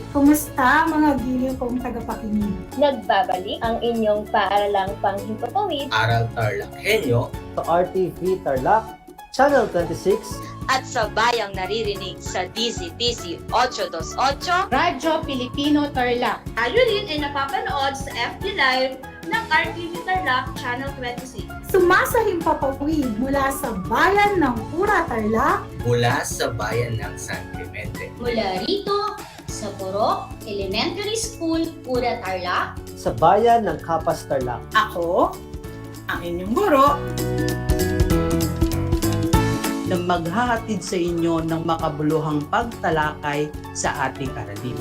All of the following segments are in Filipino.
Kumusta mga giliw kong tagapakinig? Nagbabalik ang inyong paaralang panghimpapawid Aral TarlakHenyo sa RTV Tarlac, Channel 26 at sa bayang naririnig sa DZTC 828 Radyo Pilipino Tarlac. Tayo rin ay napapanood sa FB Live ng RTV Tarlac Channel 26. Sumasahimpapawid mula sa bayan ng Pura Tarlac, mula sa bayan ng San Clemente. Mula rito sa Borok Elementary School, Pura Tarlac, sa bayan ng Kapas Tarlac. Ako, ang inyong guro, na maghahatid sa inyo ng makabuluhang pagtalakay sa ating aralin.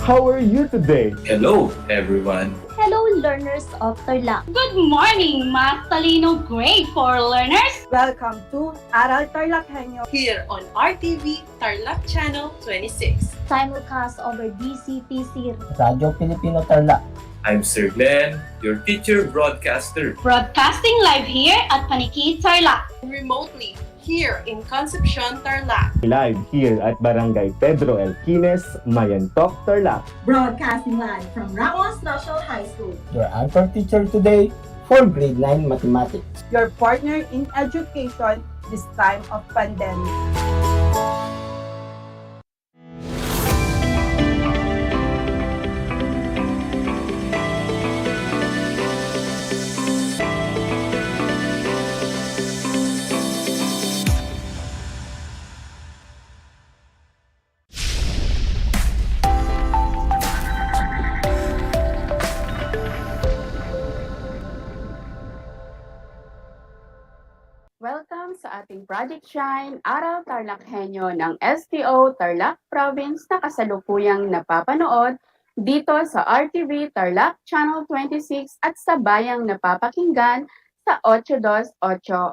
How are you today? Hello, everyone. Hello, learners of Tarlac. Good morning, Math Talino Grade 4 learners! Welcome to Aral TarlakHenyo Here on RTV Tarlac Channel 26. Simulcast over DCTC. Radyo Pilipino Tarlac. I'm Sir Glenn, your teacher broadcaster. Broadcasting live here at Paniki Tarlac. Remotely here in Concepcion, Tarlac. Live here at Barangay Pedro Elquines, Mayantok, Tarlac. broadcasting live from Ramos National High School. Your anchor teacher today for grade 9 mathematics. Your partner in education this time of pandemic. Welcome sa ating Project Shine, Aral TarlakHenyo ng STO Tarlac Province na kasalukuyang napapanood dito sa RTV Tarlac Channel 26 at sa bayang napapakinggan sa 828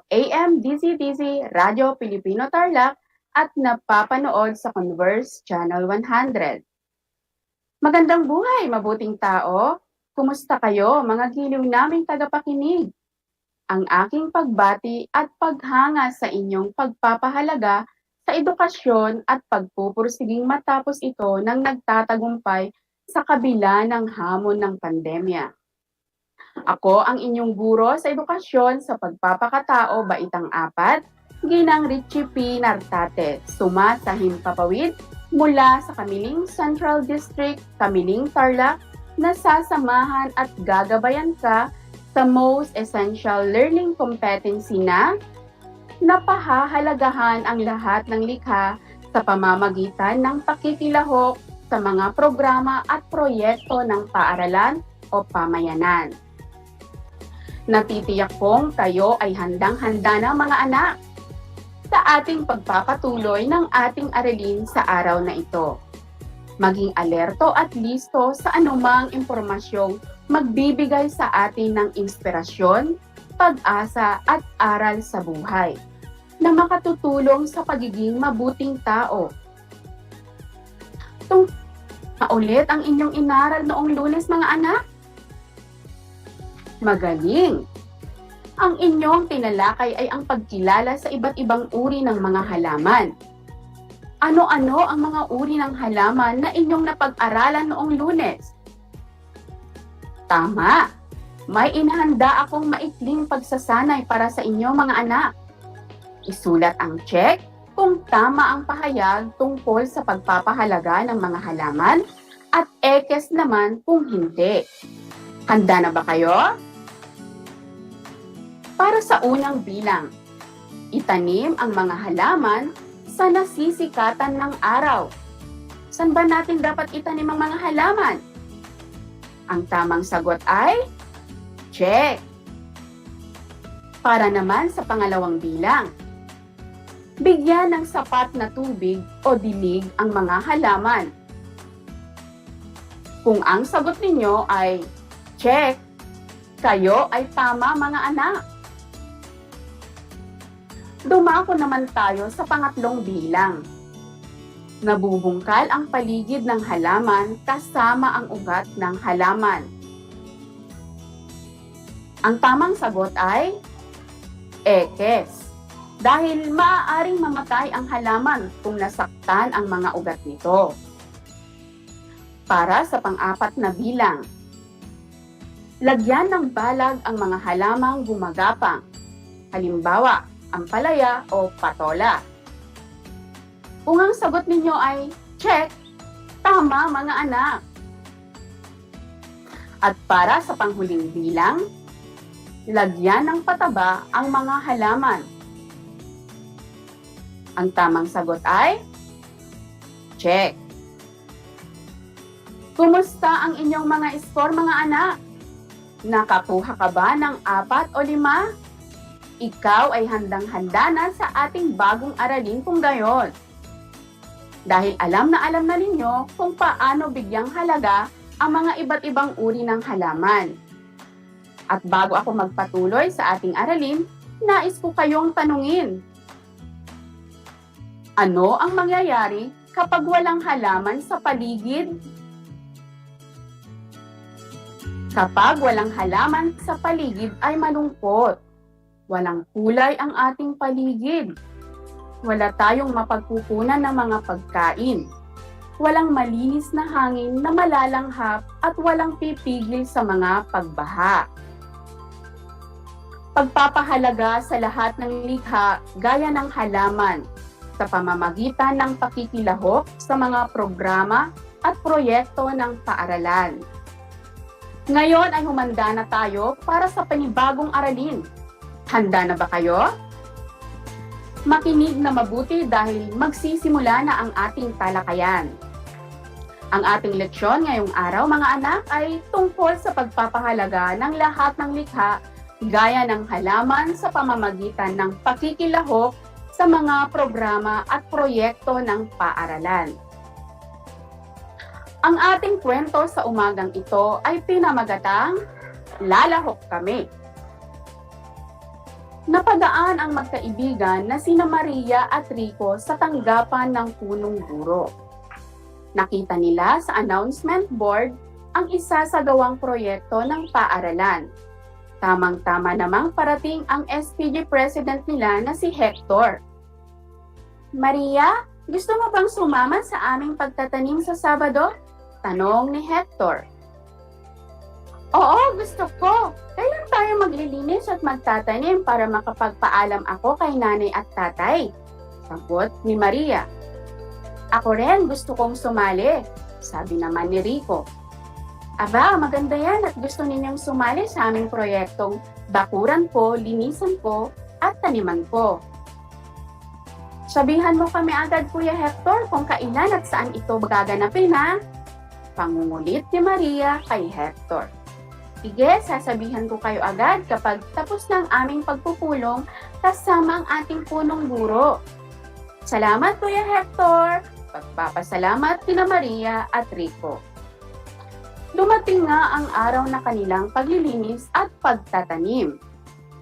AM DZDZ Radyo Pilipino Tarlac at napapanood sa Converse Channel 100. Magandang buhay, mabuting tao! Kumusta kayo, mga giliw naming tagapakinig? Ang aking pagbati at paghanga sa inyong pagpapahalaga sa edukasyon at pagpupursiging matapos ito ng nagtatagumpay sa kabila ng hamon ng pandemya. Ako ang inyong guro sa edukasyon sa pagpapakatao baitang 4, Ginang Richie P. Nartate, sumasahimpapawid mula sa Kamiling Central District, Kamiling Tarlac, na sasamahan at gagabayan ka sa Most Essential Learning Competency na napahahalagahan ang lahat ng likha sa pamamagitan ng pakikilahok sa mga programa at proyekto ng paaralan o pamayanan. Natitiyak kong kayo ay handang-handa na mga anak sa ating pagpapatuloy ng ating aralin sa araw na ito. Maging alerto at listo sa anumang impormasyong magbibigay sa atin ng inspirasyon, pag-asa at aral sa buhay na makatutulong sa pagiging mabuting tao. Ulit ang inyong inaral noong Lunes mga anak? Magaling! Ang inyong tinalakay ay ang pagkilala sa iba't ibang uri ng mga halaman. Ano-ano ang mga uri ng halaman na inyong napag-aralan noong Lunes? Tama! May inahanda akong maikling pagsasanay para sa inyo mga anak. Isulat ang check kung tama ang pahayag tungkol sa pagpapahalaga ng mga halaman at ekes naman kung hindi. Handa na ba kayo? Para sa unang bilang, itanim ang mga halaman sa nasisikatan ng araw. Saan ba natin dapat itanim ang mga halaman? Ang tamang sagot ay check. Para naman sa pangalawang bilang, bigyan ng sapat na tubig o dilig ang mga halaman. Kung ang sagot ninyo ay check, kayo ay tama mga anak. Dumako naman tayo sa pangatlong bilang. Nabubungkal ang paligid ng halaman kasama ang ugat ng halaman. Ang tamang sagot ay ekes. Dahil maaaring mamatay ang halaman kung nasaktan ang mga ugat nito. Para sa pang-apat na bilang, lagyan ng balag ang mga halamang gumagapang. Halimbawa, ampalaya o patola. Kung ang sagot ninyo ay check, tama mga anak. At para sa panghuling bilang, lagyan ng pataba ang mga halaman. Ang tamang sagot ay check. Kumusta ang inyong mga score mga anak? Nakakuha ka ba ng 4 o 5? Ikaw ay handang-handa na sa ating bagong aralin kung gayon. Dahil alam na ninyo kung paano bigyang halaga ang mga iba't ibang uri ng halaman. At bago ako magpatuloy sa ating aralin, nais ko kayong tanungin. Ano ang mangyayari kapag walang halaman sa paligid? Kapag walang halaman sa paligid ay malungkot. Walang kulay ang ating paligid. Wala tayong mapagkukunan ng mga pagkain. Walang malinis na hangin na malalanghap at walang pipigil sa mga pagbaha. Pagpapahalaga sa lahat ng likha gaya ng halaman sa pamamagitan ng pakikilahok sa mga programa at proyekto ng paaralan. Ngayon ay humanda na tayo para sa panibagong aralin. Handa na ba kayo? Makinig na mabuti dahil magsisimula na ang ating talakayan. Ang ating leksyon ngayong araw mga anak ay tungkol sa pagpapahalaga ng lahat ng likha gaya ng halaman sa pamamagitan ng pakikilahok sa mga programa at proyekto ng paaralan. Ang ating kwento sa umagang ito ay pinamagatang Lalahok Kami. Napadaan ang magkaibigan na sina Maria at Rico sa tanggapan ng punong guro. Nakita nila sa announcement board ang isa sa gawang proyekto ng paaralan. Tamang-tama namang parating ang SPG president nila na si Hector. Maria, gusto mo bang sumama sa aming pagtatanim sa Sabado? Tanong ni Hector. Oo, gusto ko. Kailan tayo maglilinis at magtatanim para makapagpaalam ako kay nanay at tatay? Sagot ni Maria. Ako rin gusto kong sumali, sabi naman ni Rico. Aba, maganda yan at gusto ninyong sumali sa aming proyektong bakuran ko, linisan ko, at taniman ko. Sabihan mo kami agad, Kuya Hector, kung kailan at saan ito gaganapin, ha? Pangungulit ni Maria kay Hector. Sige, sasabihan ko kayo agad kapag tapos ng aming pagpupulong kasama ang ating punong guro. Salamat, Kuya Hector! Pagpapasalamat kina Maria at Rico. Dumating nga ang araw na kanilang paglilinis at pagtatanim.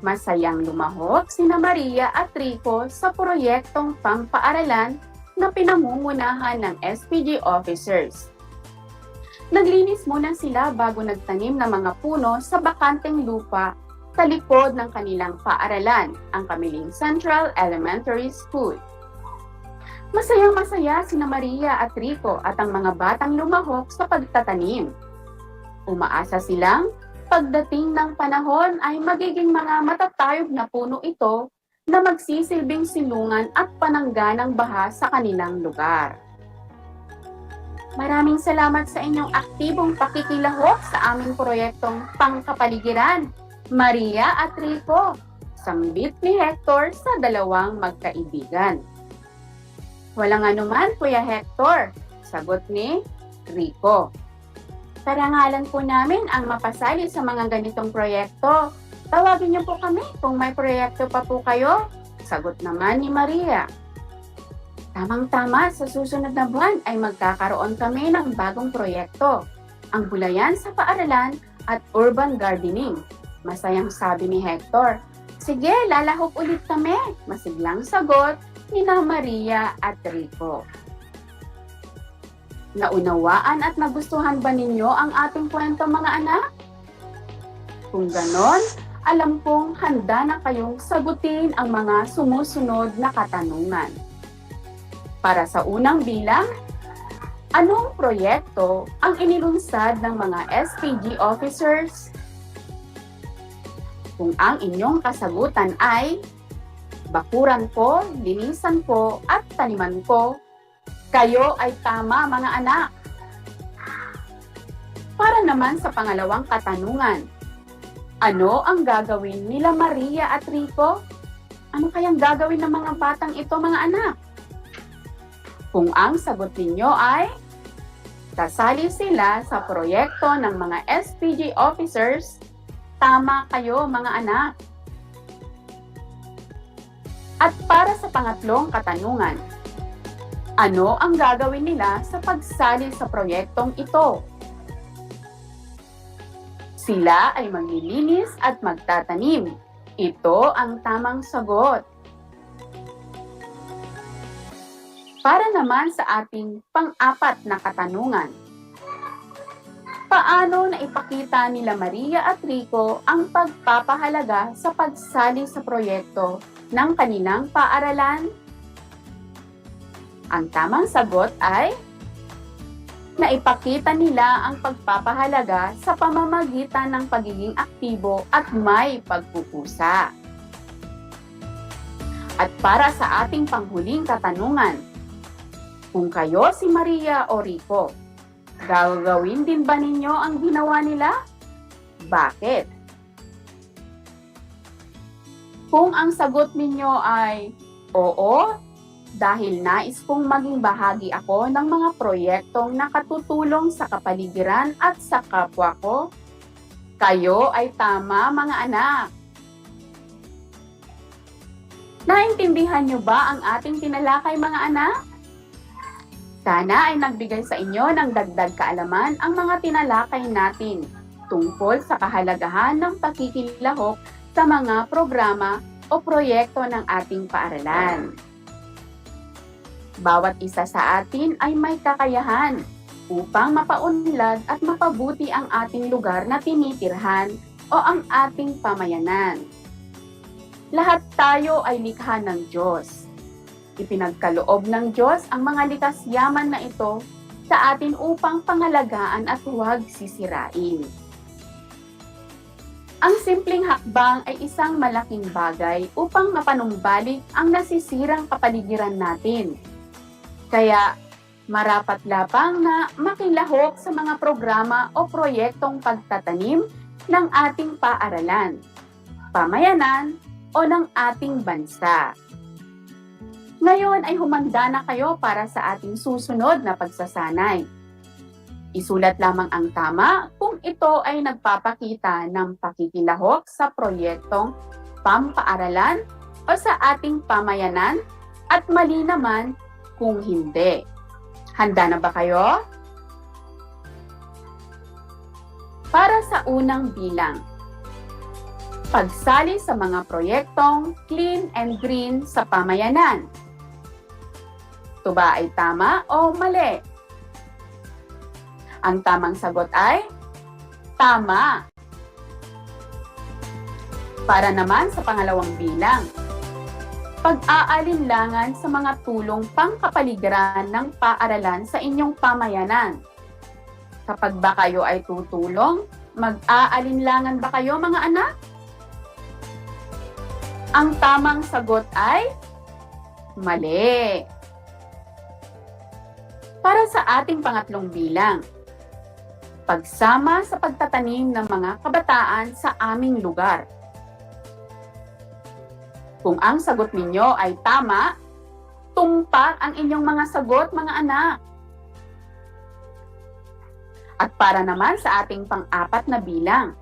Masayang lumahok sina Maria at Rico sa proyektong pampaaralan na pinamumunahan ng SPG officers. Naglinis muna sila bago nagtanim ng mga puno sa bakanteng lupa sa likod ng kanilang paaralan, ang Kamiling Central Elementary School. Masayang-masaya sina Maria at Rico at ang mga batang lumahok sa pagtatanim. Umaasa silang pagdating ng panahon ay magiging mga matatayog na puno ito na magsisilbing silungan at panangga ng baha sa kanilang lugar. Maraming salamat sa inyong aktibong pakikilahok sa aming proyektong pangkapaligiran, Maria at Rico, sambit ni Hector sa dalawang magkaibigan. Walang anuman, Kuya Hector, sagot ni Rico. Karangalan po namin ang mapasali sa mga ganitong proyekto. Tawagin niyo po kami kung may proyekto pa po kayo, sagot naman ni Maria. Tamang-tama, sa susunod na buwan ay magkakaroon kami ng bagong proyekto, ang gulayan sa paaralan at urban gardening. Masayang sabi ni Hector. Sige, lalahok ulit kami, masiglang sagot ni Maria at Rico. Naunawaan at nagustuhan ba ninyo ang ating kwento mga anak? Kung ganon, alam kong handa na kayong sagutin ang mga sumusunod na katanungan. Para sa unang bilang, anong proyekto ang inilunsad ng mga SPG officers? Kung ang inyong kasagutan ay bakuran ko, linisan ko, at taniman ko, kayo ay tama mga anak. Para naman sa pangalawang katanungan, ano ang gagawin nila Maria at Rico? Ano kayang gagawin ng mga batang ito mga anak? Kung ang sagot ninyo ay kasali sila sa proyekto ng mga SPG officers, tama kayo mga anak. At para sa pangatlong katanungan, ano ang gagawin nila sa pagsali sa proyektong ito? Sila ay maglilinis at magtatanim. Ito ang tamang sagot. Para naman sa ating pang-apat na katanungan, paano naipakita nila Maria at Rico ang pagpapahalaga sa pagsali sa proyekto ng kanilang paaralan? Ang tamang sagot ay naipakita nila ang pagpapahalaga sa pamamagitan ng pagiging aktibo at may pagpupusa. At para sa ating panghuling katanungan, kung kayo si Maria o Rico, gagawin din ba ninyo ang ginawa nila? Bakit? Kung ang sagot ninyo ay oo, dahil nais kong maging bahagi ako ng mga proyektong nakatutulong sa kapaligiran at sa kapwa ko, kayo ay tama mga anak. Naintindihan niyo ba ang ating tinalakay mga anak? Sana ay nagbigay sa inyo ng dagdag kaalaman ang mga tinalakay natin tungkol sa kahalagahan ng pakikilahok sa mga programa o proyekto ng ating paaralan. Bawat isa sa atin ay may kakayahan upang mapaunlad at mapabuti ang ating lugar na tinitirhan o ang ating pamayanan. Lahat tayo ay likha ng Diyos. Ipinagkaloob ng Diyos ang mga likas yaman na ito sa atin upang pangalagaan at huwag sisirain. Ang simpleng hakbang ay isang malaking bagay upang mapanumbalik ang nasisirang kapaligiran natin. Kaya marapat lapang na makilahok sa mga programa o proyektong pagtatanim ng ating paaralan, pamayanan o ng ating bansa. Ngayon ay humanda na kayo para sa ating susunod na pagsasanay. Isulat lamang ang tama kung ito ay nagpapakita ng pakikilahok sa proyektong pampaaralan o sa ating pamayanan at mali naman kung hindi. Handa na ba kayo? Para sa unang bilang, pagsali sa mga proyektong clean and green sa pamayanan. Ito ba ay tama o mali? Ang tamang sagot ay tama. Para naman sa pangalawang bilang, pag-aalinlangan sa mga tulong pangkapaligiran ng paaralan sa inyong pamayanan. Kapag ba kayo ay tutulong, mag-aalinlangan ba kayo mga anak? Ang tamang sagot ay mali. Para sa ating pangatlong bilang, pagsama sa pagtatanim ng mga kabataan sa aming lugar. Kung ang sagot ninyo ay tama, tumpak ang inyong mga sagot mga anak. At para naman sa ating pang-apat na bilang,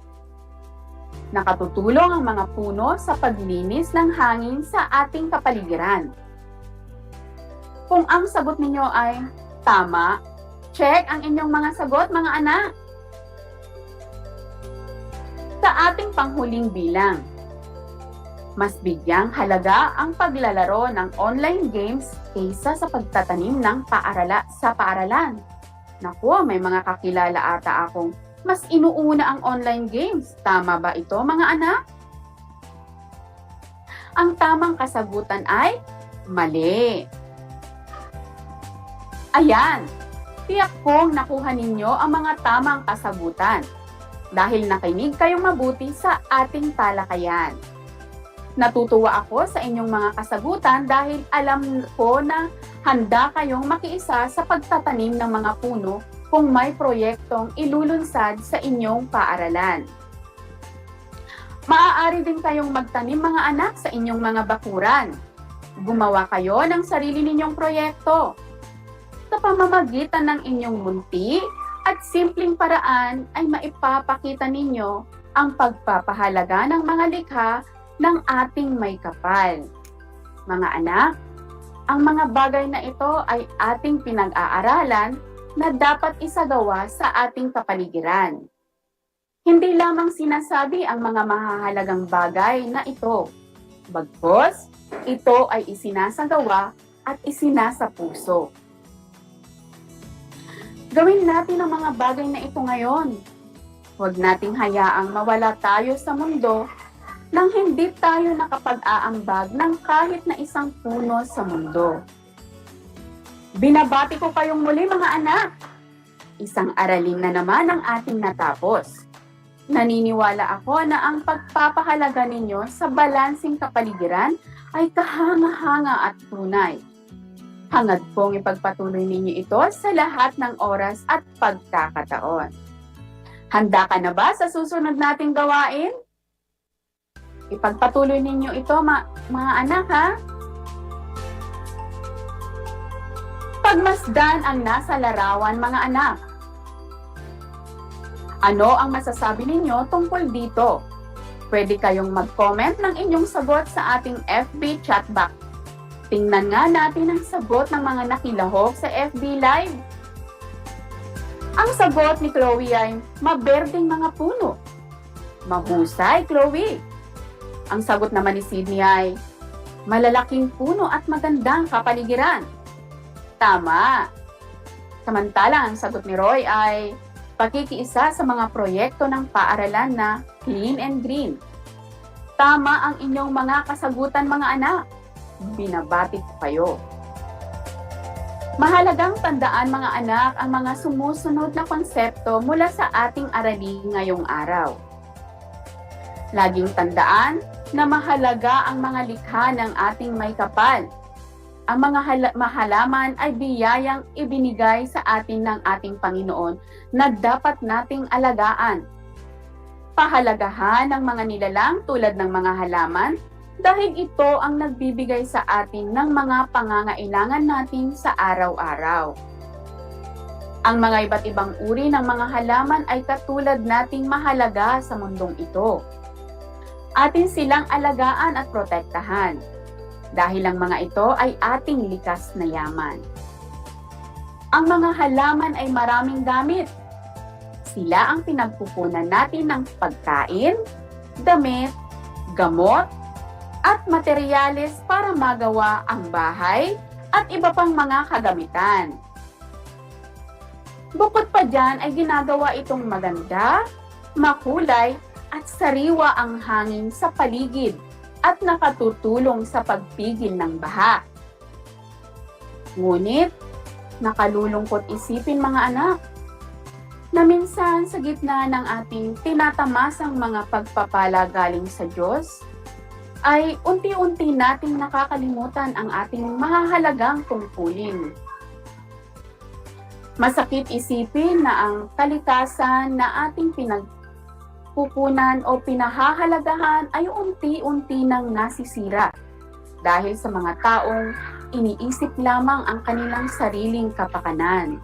nakatutulong ang mga puno sa paglinis ng hangin sa ating kapaligiran. Kung ang sagot ninyo ay tama, check ang inyong mga sagot mga anak. Sa ating panghuling bilang, mas bigyang halaga ang paglalaro ng online games kaysa sa pagtatanim ng paarala sa paaralan. Naku, may mga kakilala ata akong mas inuuna ang online games. Tama ba ito, mga anak? Ang tamang kasagutan ay mali. Ayan, tiyak kong nakuha ninyo ang mga tamang kasagutan dahil nakinig kayong mabuti sa ating talakayan. Natutuwa ako sa inyong mga kasagutan dahil alam ko na handa kayong makiisa sa pagtatanim ng mga puno kung may proyektong ilulunsad sa inyong paaralan. Maaari din kayong magtanim mga anak sa inyong mga bakuran. Gumawa kayo ng sarili ninyong proyekto. Sa pamamagitan ng inyong munti at simpleng paraan ay maipapakita ninyo ang pagpapahalaga ng mga likha ng ating may kapal. Mga anak, ang mga bagay na ito ay ating pinag-aaralan na dapat isagawa sa ating kapaligiran. Hindi lamang sinasabi ang mga mahahalagang bagay na ito, bagkus ito ay isinasagawa at isinasapuso. Gawin natin ang mga bagay na ito ngayon. Huwag nating hayaang mawala tayo sa mundo nang hindi tayo nakapag-aambag ng kahit na isang puno sa mundo. Binabati ko kayong muli mga anak. Isang aralin na naman ang ating natapos. Naniniwala ako na ang pagpapahalaga ninyo sa balansing kapaligiran ay kahanga-hanga at tunay. Hangad kong ipagpatuloy ninyo ito sa lahat ng oras at pagkakataon. Handa ka na ba sa susunod nating gawain? Ipagpatuloy ninyo ito mga anak ha? Pagmasdan ang nasa larawan mga anak. Ano ang masasabi ninyo tungkol dito? Pwede kayong mag-comment ng inyong sagot sa ating FB chat box. Tingnan nga natin ang sagot ng mga nakilahok sa FB Live. Ang sagot ni Chloe ay maberdeng mga puno. Mahusay, Chloe. Ang sagot naman ni Sydney ay malalaking puno at magandang kapaligiran. Tama. Samantalang ang sagot ni Roy ay pakikiisa sa mga proyekto ng paaralan na clean and green. Tama ang inyong mga kasagutan mga anak. Binabati ko kayo. Mahalagang tandaan mga anak ang mga sumusunod na konsepto mula sa ating aralin ngayong araw. Laging tandaan na mahalaga ang mga likha ng ating may kapal. Ang mga mahalaman ay biyayang ibinigay sa atin ng ating Panginoon na dapat nating alagaan. Pahalagahan ng mga nilalang tulad ng mga halaman dahil ito ang nagbibigay sa atin ng mga pangangailangan natin sa araw-araw. Ang mga iba't ibang uri ng mga halaman ay katulad nating mahalaga sa mundong ito. Atin silang alagaan at protektahan. Dahil ang mga ito ay ating likas na yaman. Ang mga halaman ay maraming gamit. Sila ang pinagkukunan natin ng pagkain, damit, gamot, at materyales para magawa ang bahay at iba pang mga kagamitan. Bukod pa dyan ay ginagawa itong maganda, makulay, at sariwa ang hangin sa paligid at nakatutulong sa pagpigil ng baha. Ngunit, nakalulungkot isipin mga anak, na minsan sa gitna ng ating tinatamasang mga pagpapala galing sa Diyos, ay unti-unti nating nakakalimutan ang ating mahahalagang tungkulin. Masakit isipin na ang kalikasan na ating pinagpupunan o pinahahalagahan ay unti-unti nang nasisira dahil sa mga taong iniisip lamang ang kanilang sariling kapakanan.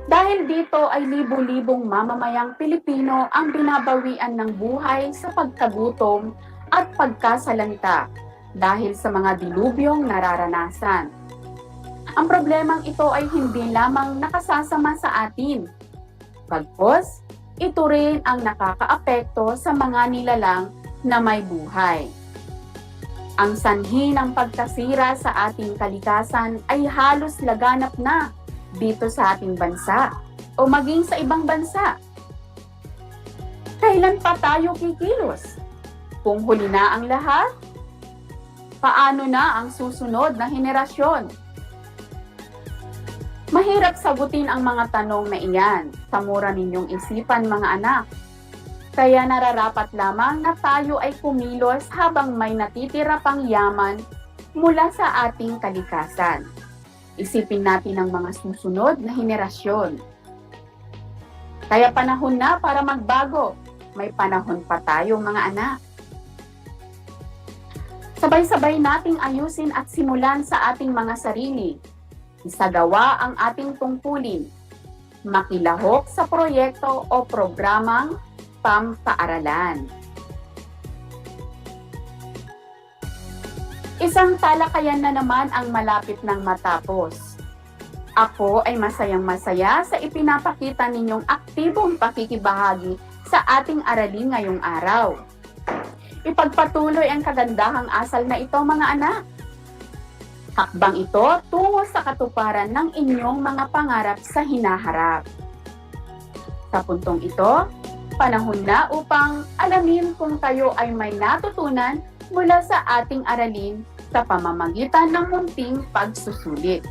Dahil dito ay libo-libong mamamayang Pilipino ang binabawian ng buhay sa pagkagutom at pagkasalanta dahil sa mga dilubyong nararanasan. Ang problemang ito ay hindi lamang nakasasama sa atin, bagkus ito rin ang nakakaapekto sa mga nilalang na may buhay. Ang sanhi ng pagkasira sa ating kalikasan ay halos laganap na dito sa ating bansa o maging sa ibang bansa? Kailan pa tayo kikilos? Kung huli na ang lahat, paano na ang susunod na henerasyon? Mahirap sagutin ang mga tanong na iyan sa mura ninyong isipan, mga anak. Kaya nararapat lamang na tayo ay kumilos habang may natitira pang yaman mula sa ating kalikasan. Isipin natin ang mga susunod na henerasyon. Kaya panahon na para magbago. May panahon pa tayo, mga anak. Sabay-sabay nating ayusin at simulan sa ating mga sarili. Isagawa ang ating tungkulin. Makilahok sa proyekto o programang pampaaralan. Isang talakayan na naman ang malapit ng matapos. Ako ay masayang-masaya sa ipinapakita ninyong aktibong pakikibahagi sa ating aralin ngayong araw. Ipagpatuloy ang kagandahang asal na ito, mga anak. Hakbang ito tungo sa katuparan ng inyong mga pangarap sa hinaharap. Sa puntong ito, panahon na upang alamin kung kayo ay may natutunan mula sa ating aralin sa pamamagitan ng munting pagsusulit.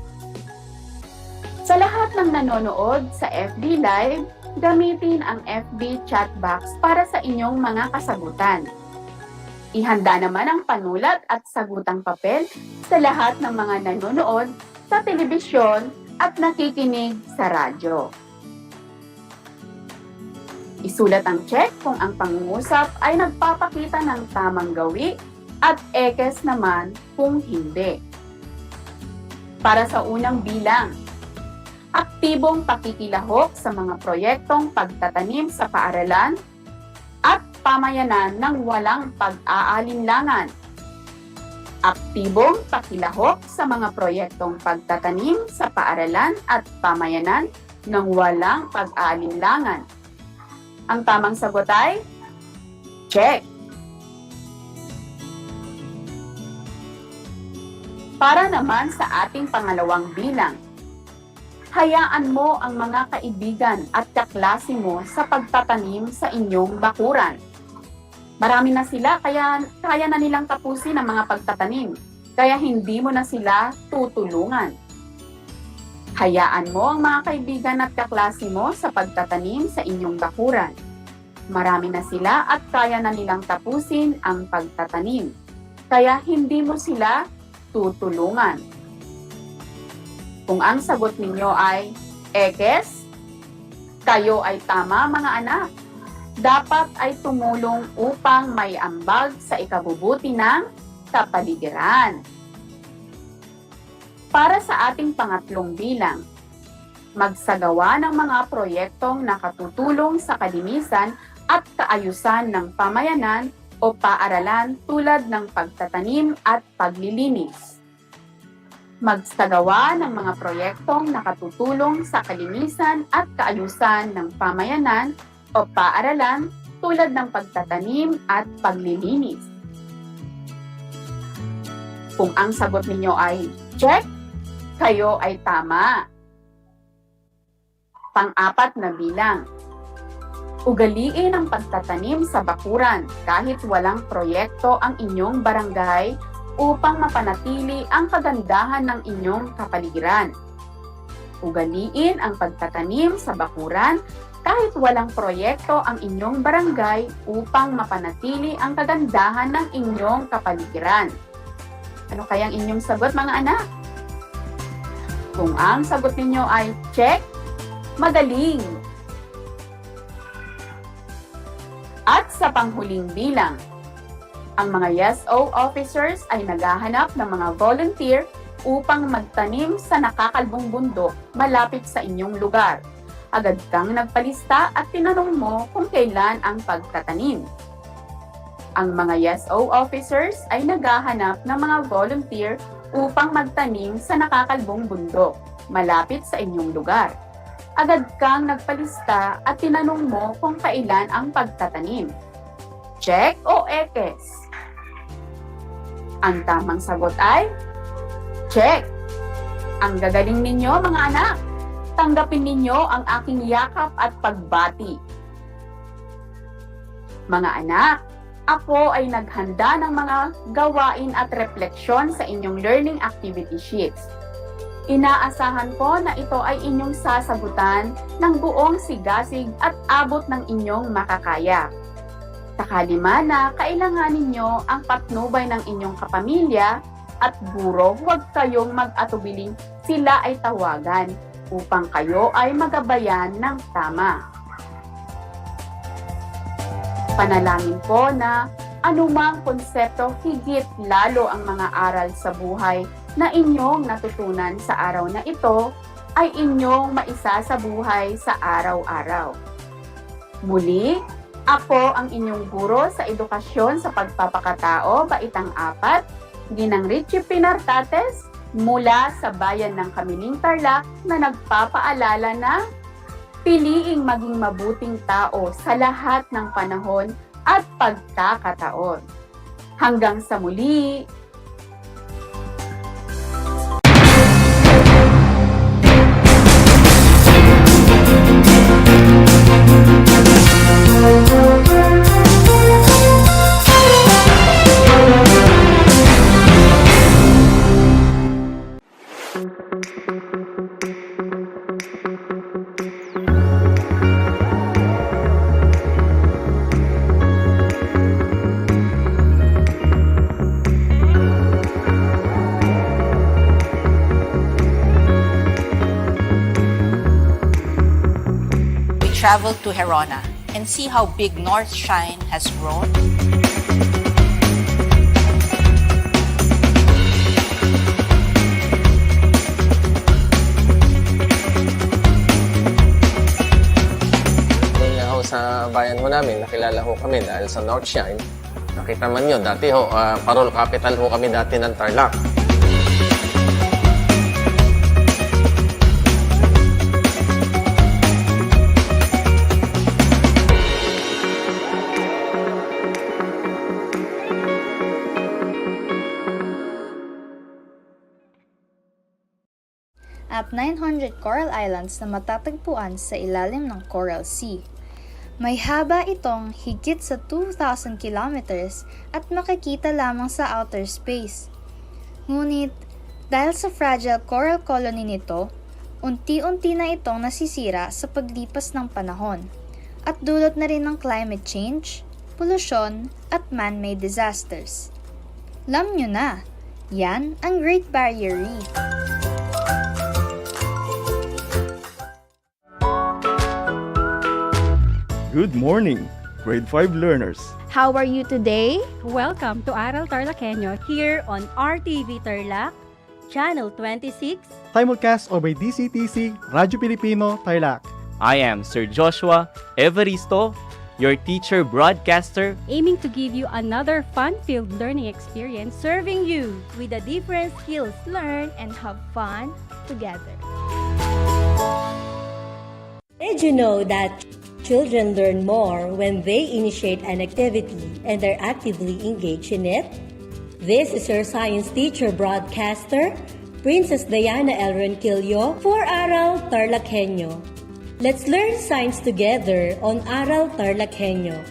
Sa lahat ng nanonood sa FB Live, gamitin ang FB chat box para sa inyong mga kasagutan. Ihanda naman ang panulat at sagutang papel sa lahat ng mga nanonood sa telebisyon at nakikinig sa radyo. Isulat ang check kung ang pangungusap ay nagpapakita ng tamang gawi at ekes naman kung hindi. Para sa unang bilang, aktibong pakikilahok sa mga proyektong pagtatanim sa paaralan at pamayanan ng walang pag-aalinlangan. Aktibong pakilahok sa mga proyektong pagtatanim sa paaralan at pamayanan ng walang pag-aalinlangan. Ang tamang sagot ay check. Para naman sa ating pangalawang bilang, hayaan mo ang mga kaibigan at kaklase mo sa pagtatanim sa inyong bakuran. Marami na sila, kaya kaya na nilang tapusin ang mga pagtatanim. Kaya hindi mo na sila tutulungan. Hayaan mo ang mga kaibigan at kaklase mo sa pagtatanim sa inyong bakuran. Marami na sila at kaya na nilang tapusin ang pagtatanim. Kaya hindi mo sila tutulungan. Kung ang sagot ninyo ay ekes, kayo ay tama, mga anak. Dapat ay tumulong upang may ambag sa ikabubuti ng kapaligiran. Para sa ating pangatlong bilang, magsagawa ng mga proyektong nakatutulong sa kalinisan at kaayusan ng pamayanan o paaralan tulad ng pagtatanim at paglilinis. Magsagawa ng mga proyektong nakatutulong sa kalinisan at kaayusan ng pamayanan o paaralan tulad ng pagtatanim at paglilinis. Kung ang sagot ninyo ay check, kayo ay tama. Pang-apat na bilang, ugaliin ang pagtatanim sa bakuran kahit walang proyekto ang inyong barangay upang mapanatili ang kagandahan ng inyong kapaligiran. Ugaliin ang pagtatanim sa bakuran kahit walang proyekto ang inyong barangay upang mapanatili ang kagandahan ng inyong kapaligiran. Ano kayang inyong sagot, mga anak? Kung ang sagot ninyo ay check, magaling! At sa panghuling bilang, ang mga YesO officers ay naghahanap ng mga volunteer upang magtanim sa nakakalbong bundok malapit sa inyong lugar. Agad kang nagpalista at tinanong mo kung kailan ang pagtatanim. Ang mga YesO officers ay naghahanap ng mga volunteer upang magtanim sa nakakalbong bundok malapit sa inyong lugar. Agad kang nagpalista at tinanong mo kung kailan ang pagtatanim. Check o ekes? Ang tamang sagot ay check. Ang gagaling ninyo, mga anak. tanggapin ninyo ang aking yakap at pagbati. Mga anak, ako ay naghanda ng mga gawain at refleksyon sa inyong learning activity sheets. Inaasahan ko na ito ay inyong sasagutan ng buong sigasig at abot ng inyong makakaya. Sakali man na kailanganin nyo ang patnubay ng inyong kapamilya at guro, huwag kayong mag-atubiling sila ay tawagan upang kayo ay magabayan ng tama. Panalangin ko na anumang konsepto higit lalo ang mga aral sa buhay na inyong natutunan sa araw na ito ay inyong maisa sa buhay sa araw-araw. Muli, ako ang inyong guro sa edukasyon sa pagpapakatao, Baitang 4, Ginang Richie Pinartates, mula sa bayan ng Kamiling Tarlac na nagpapaalala na piliing maging mabuting tao sa lahat ng panahon at pagkakataon. Hanggang sa muli! Travel to Herona and see how big North Shine has grown. Doon ho sa bayan ho namin, nakilala ho kami dahil sa North Shine. Nakita man yun, dati ho, parol capital ho kami dati ng Tarlac. At 900 coral islands na matatagpuan sa ilalim ng Coral Sea. May haba itong higit sa 2,000 kilometers at makikita lamang sa outer space. Ngunit, dahil sa fragile coral colony nito, unti-unti na itong nasisira sa paglipas ng panahon at dulot na rin ng climate change, polusyon at man-made disasters. Alam nyo na, yan ang Great Barrier Reef. Good morning, grade 5 learners. How are you today? Welcome to Aral TarlakHenyo here on RTV Tarlac, Channel 26. Simulcast over DCTC, Radyo Pilipino, Tarlac. I am Sir Joshua Evaristo, your teacher broadcaster, aiming to give you another fun-filled learning experience, serving you with the different skills learn and have fun together. Did you know that children learn more when they initiate an activity and are actively engaged in it? This is your science teacher broadcaster, Princess Diana L. Ronquillo for Aral TarlakHenyo. Let's learn science together on Aral TarlakHenyo.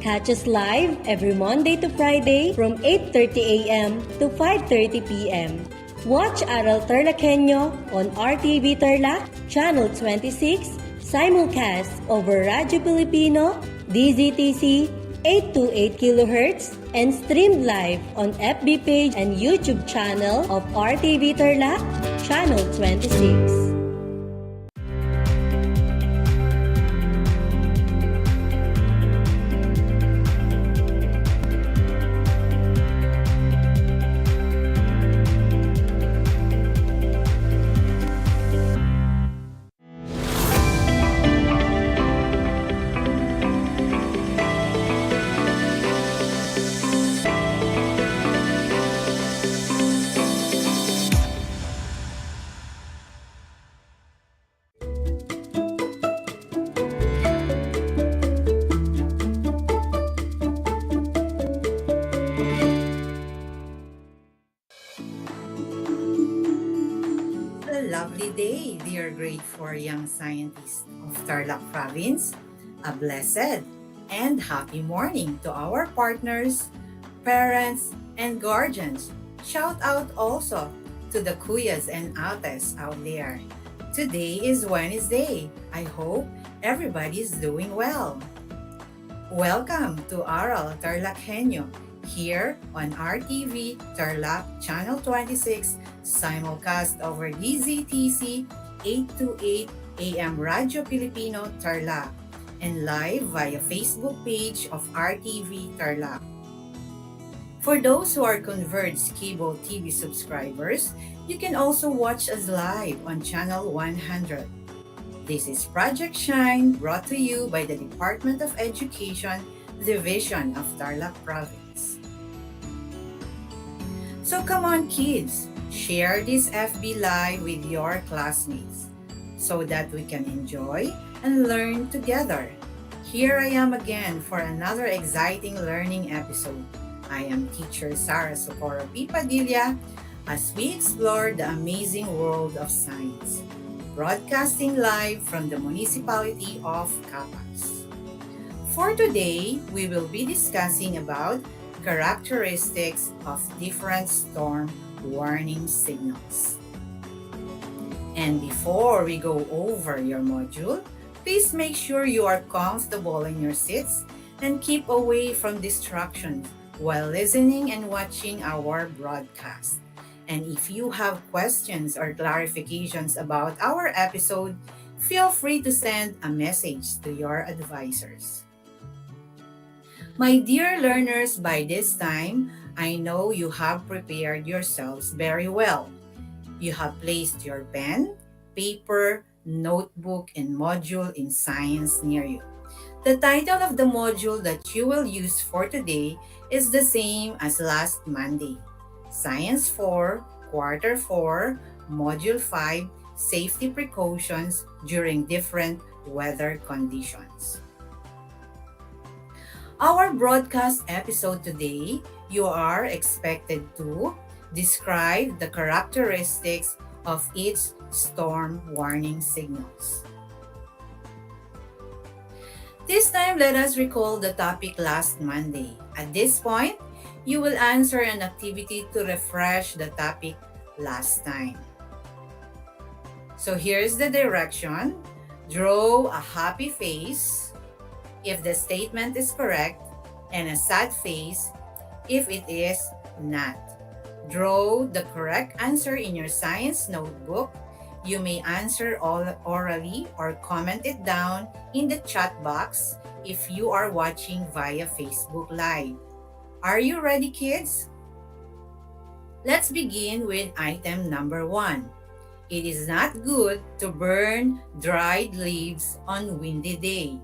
Catch us live every Monday to Friday from 8:30 a.m. to 5:30 p.m. Watch Aral TarlakHenyo on RTV Tarlac, Channel 26, simulcast over Radyo Pilipino, DZTC 828 kHz, and streamed live on FB page and YouTube channel of RTV Tarlac, Channel 26. your grade 4 young scientists of Tarlac Province. A blessed and happy morning to our partners, parents, and guardians. Shout out also to the kuyas and ates out there. Today is Wednesday. I hope everybody's doing well. Welcome to Aral TarlakHenyo here on RTV Tarlac Channel 26, simulcast over DZTC 828 AM Radio Filipino Tarlac and live via Facebook page of RTV Tarlac. For those who are converged cable TV subscribers, you can also watch us live on Channel 100. This is Project Shine, brought to you by the Department of Education, Division of Tarlac Province. So come on kids, share this FB Live with your classmates so that we can enjoy and learn together. Here I am again for another exciting learning episode. I am teacher Sara Socorro P. Padilla as we explore the amazing world of science, broadcasting live from the municipality of Capas. For today, we will be discussing about characteristics of different storm warning signals. And before we go over your module, please make sure you are comfortable in your seats and keep away from distractions while listening and watching our broadcast. And if you have questions or clarifications about our episode, feel free to send a message to your advisors. My dear learners, by this time, I know you have prepared yourselves very well. You have placed your pen, paper, notebook, and module in science near you. The title of the module that you will use for today is the same as last Monday. Science 4, Quarter 4, Module 5, Safety Precautions During Different Weather Conditions. Our broadcast episode today, you are expected to describe the characteristics of each storm warning signals. This time, let us recall the topic last Monday. At this point, you will answer an activity to refresh the topic last time. So here's the direction. Draw a happy face if the statement is correct and a sad face if it is not. Draw the correct answer in your science notebook. You may answer all orally or comment it down in the chat box if you are watching via Facebook Live. Are you ready, kids? Let's begin with item number 1. It is not good to burn dried leaves on windy day.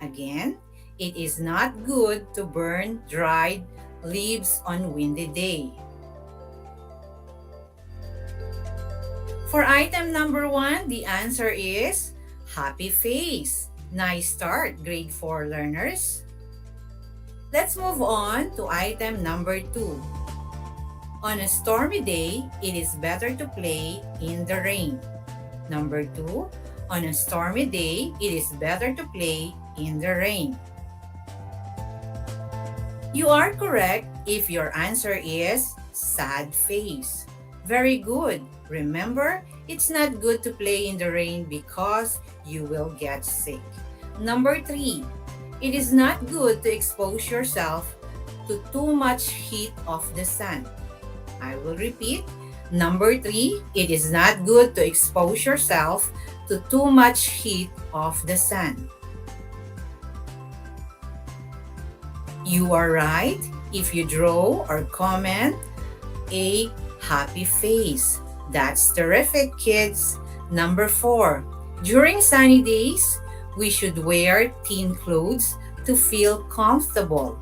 Again, it is not good to burn dried leaves on windy day. For item number 1, the answer is happy face. Nice start, grade 4 learners. Let's move on to item number 2. On a stormy day, it is better to play in the rain. Number 2, on a stormy day, it is better to play in the rain. You are correct if your answer is sad face. Very good. Remember, it's not good to play in the rain because you will get sick. Number 3, it is not good to expose yourself to too much heat of the sun. I will repeat. Number 3, it is not good to expose yourself to too much heat of the sun. You are right if you draw or comment a happy face. That's terrific, kids. Number 4, during sunny days, we should wear thin clothes to feel comfortable.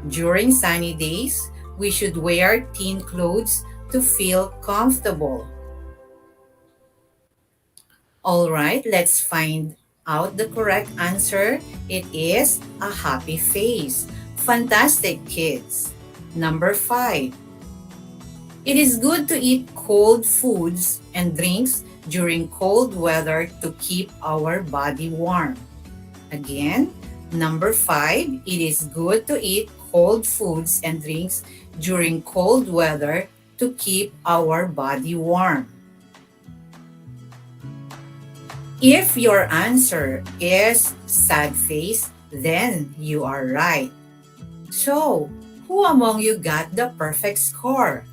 During sunny days, we should wear thin clothes to feel comfortable. All right, let's find out the correct answer. It is a happy face. Fantastic, kids. Number 5. It is good to eat cold foods and drinks during cold weather to keep our body warm? Again, number 5, it is good to eat cold foods and drinks during cold weather to keep our body warm. If your answer is sad face, then you are right. So, who among you got the perfect score?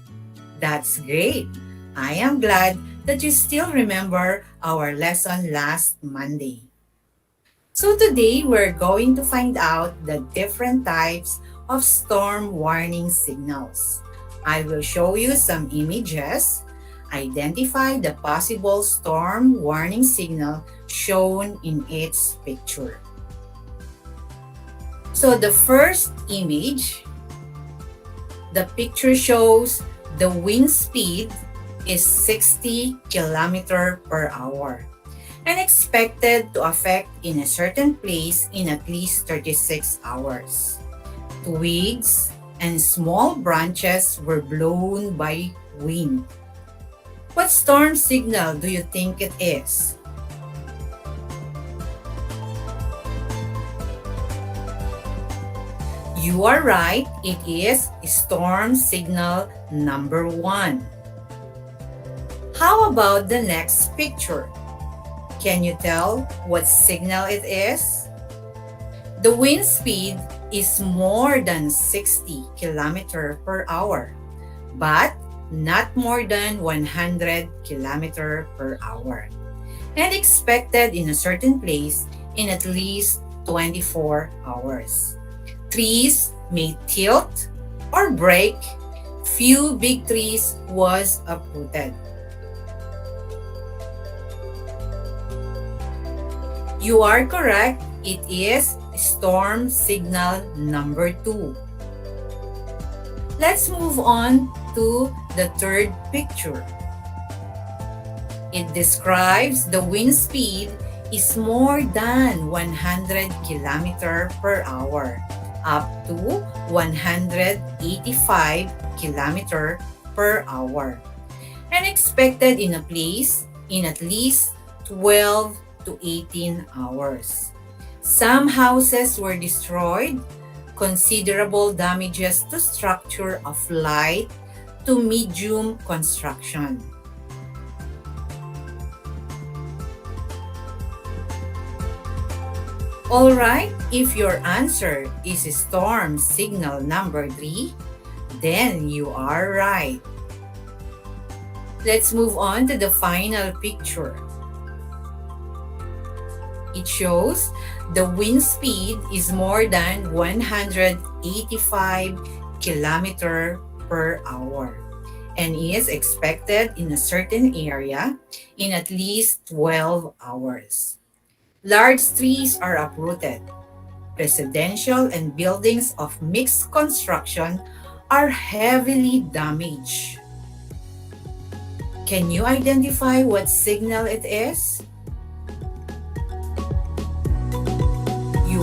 That's great. I am glad that you still remember our lesson last Monday. So today we're going to find out the different types of storm warning signals. I will show you some images. Identify the possible storm warning signal shown in each picture. So the first image, the picture shows the wind speed is 60 km per hour and expected to affect in a certain place in at least 36 hours. Twigs and small branches were blown by wind. What storm signal do you think it is? You are right, it is storm signal number 1. How about the next picture? Can you tell what signal it is? The wind speed is more than 60 km per hour, but not more than 100 km per hour, and expected in a certain place in at least 24 hours. Trees may tilt or break. Few big trees was uprooted. You are correct. It is storm signal number 2. Let's move on to the third picture. It describes the wind speed is more than 100 km per hour, up to 185 km per hour, and expected in a place in at least 12 to 18 hours. Some houses were destroyed, considerable damages to structure of light to medium construction. Alright, if your answer is storm signal number 3, then you are right. Let's move on to the final picture. It shows the wind speed is more than 185 km per hour and is expected in a certain area in at least 12 hours. Large trees are uprooted. Residential and buildings of mixed construction are heavily damaged. Can you identify what signal it is?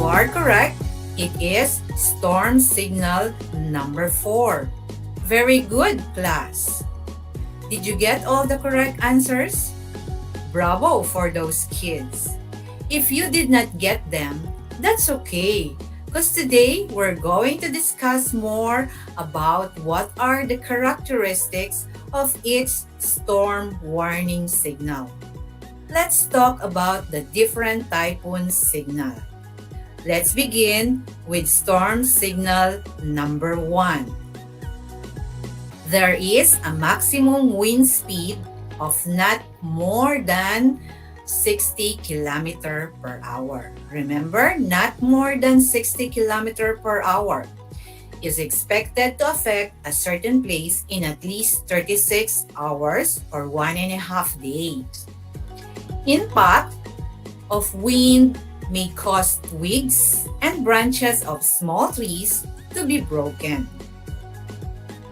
You are correct. It is storm signal number 4. Very good, class. Did you get all the correct answers? Bravo for those kids. If you did not get them, that's okay, because today we're going to discuss more about what are the characteristics of each storm warning signal. Let's talk about the different typhoon signal. Let's begin with storm signal number 1. There is a maximum wind speed of not more than 60 km per hour. Remember, not more than 60 km per hour is expected to affect a certain place in at least 36 hours or 1.5 days. Impact of wind may cause twigs and branches of small trees to be broken.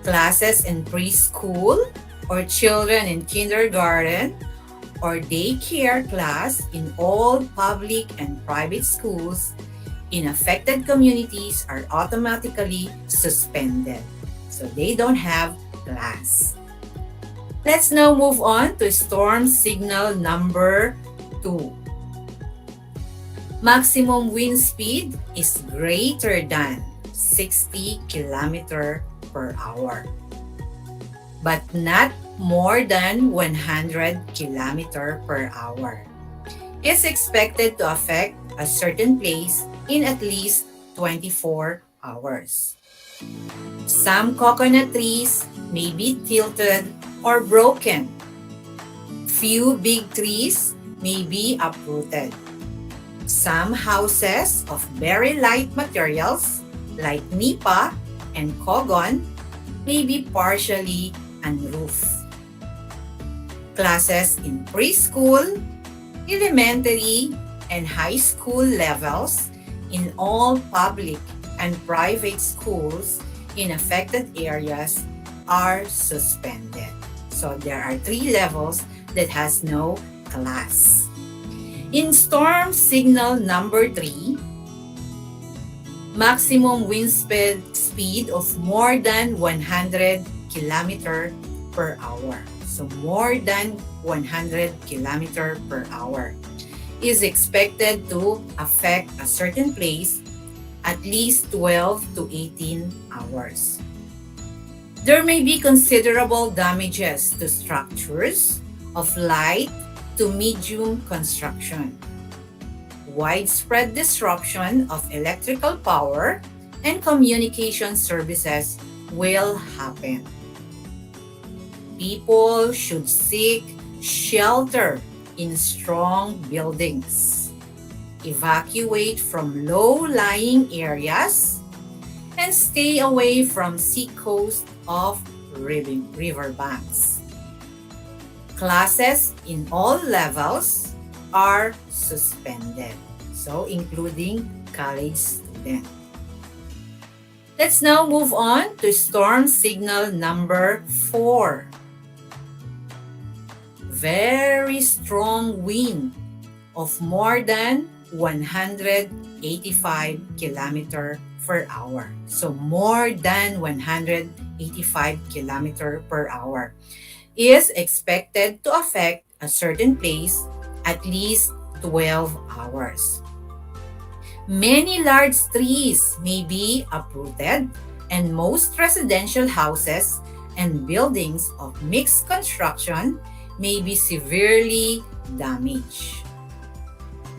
Classes in preschool or children in kindergarten or daycare class in all public and private schools in affected communities are automatically suspended, so they don't have class. Let's now move on to storm signal number 2. Maximum wind speed is greater than 60 km per hour, but not more than 100 km per hour. Is expected to affect a certain place in at least 24 hours. Some coconut trees may be tilted or broken. Few big trees may be uprooted. Some houses of very light materials like nipa and kogon may be partially unroofed. Classes in preschool, elementary, and high school levels in all public and private schools in affected areas are suspended. So there are 3 levels that has no class. In storm signal number 3, maximum wind speed of more than 100 km per hour. So more than 100 km per hour is expected to affect a certain place at least 12 to 18 hours. There may be considerable damages to structures of light to medium construction. Widespread disruption of electrical power and communication services will happen. People should seek shelter in strong buildings, evacuate from low-lying areas, and stay away from seacoast of riverbanks. Classes in all levels are suspended, so including college students. Let's now move on to storm signal number 4. Very strong wind of more than 185 km per hour. So more than 185 km per hour is expected to affect a certain place at least 12 hours. Many large trees may be uprooted, and most residential houses and buildings of mixed construction may be severely damaged.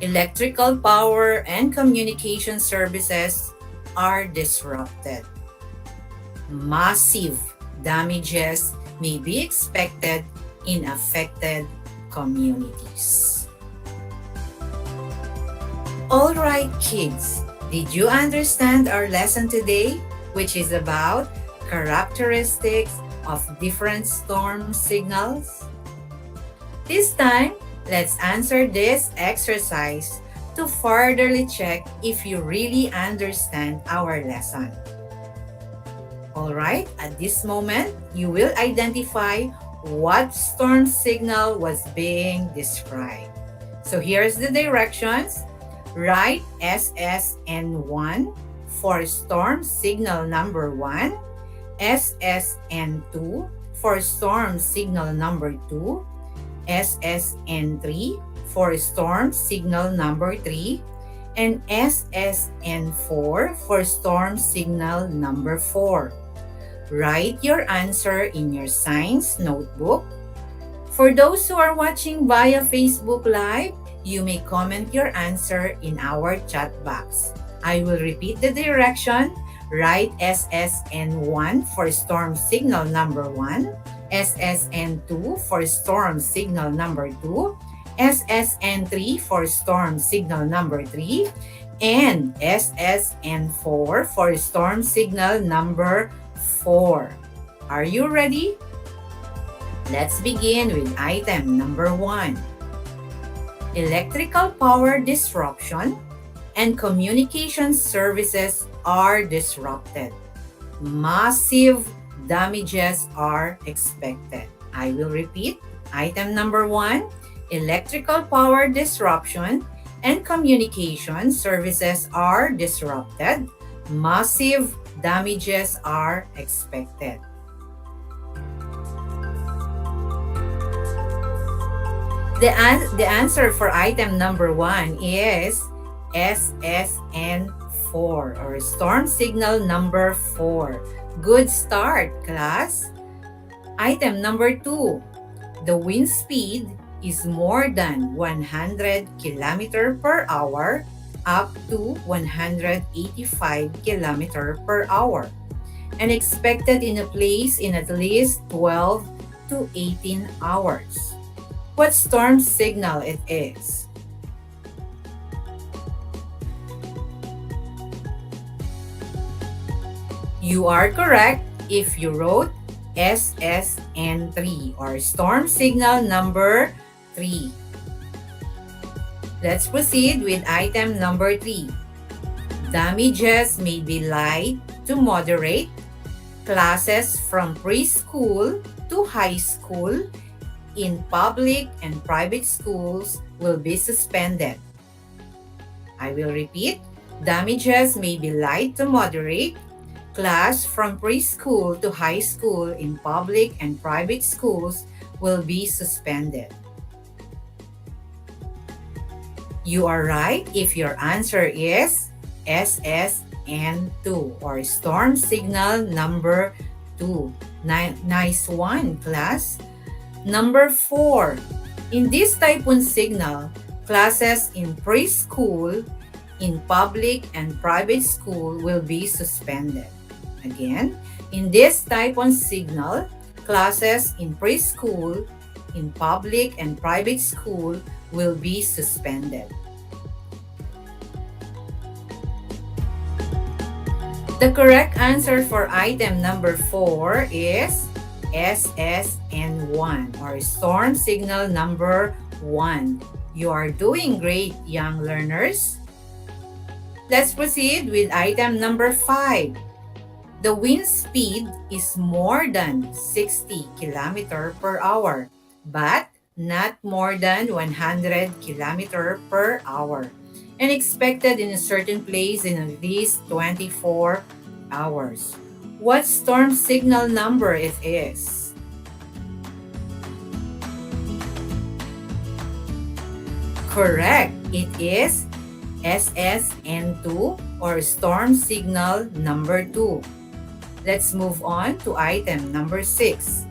Electrical power and communication services are disrupted. Massive damages may be expected in affected communities. All right, kids, did you understand our lesson today, which is about characteristics of different storm signals? This time, let's answer this exercise to furtherly check if you really understand our lesson. All right, at this moment, you will identify what storm signal was being described. So here's the directions. Write SSN1 for storm signal number 1, SSN2 for storm signal number 2, SSN3 for storm signal number 3, and SSN4 for storm signal number 4. Write your answer in your science notebook. For those who are watching via Facebook Live, you may comment your answer in our chat box. I will repeat the direction. Write SSN1 for storm signal number 1, SSN2 for storm signal number 2, SSN3 for storm signal number 3, and SSN4 for storm signal number 4. Are you ready? Let's begin with item number 1. Electrical power disruption and communication services are disrupted. Massive damages are expected. I will repeat. Item number 1, electrical power disruption and communication services are disrupted. Massive damages are expected. The answer for item number 1 is SSN4 or storm signal number 4. Good start, class. Item number 2. The wind speed is more than 100 km per hour up to 185 km per hour and expected in a place in at least 12 to 18 hours. What storm signal it is? You are correct if you wrote SSN3 or storm signal number 3. Let's proceed with item number 3. Damages may be light to moderate. Classes from preschool to high school in public and private schools will be suspended. I will repeat. Damages may be light to moderate. Class from preschool to high school in public and private schools will be suspended. You are right if your answer is SSN2 or storm signal number 2. Nice one, class. Number 4. In this typhoon signal, classes in preschool, in public and private school will be suspended. Again, in this typhoon signal, classes in preschool, in public and private school will be suspended. The correct answer for item number 4 is SSN1 or storm signal number 1. You are doing great, young learners. Let's proceed with item number 5. The wind speed is more than 60 km per hour, but not more than 100 km per hour, and expected in a certain place in at least 24 hours. What storm signal number it is? Correct. It is SSN2 or storm signal number 2. Let's move on to item number 6.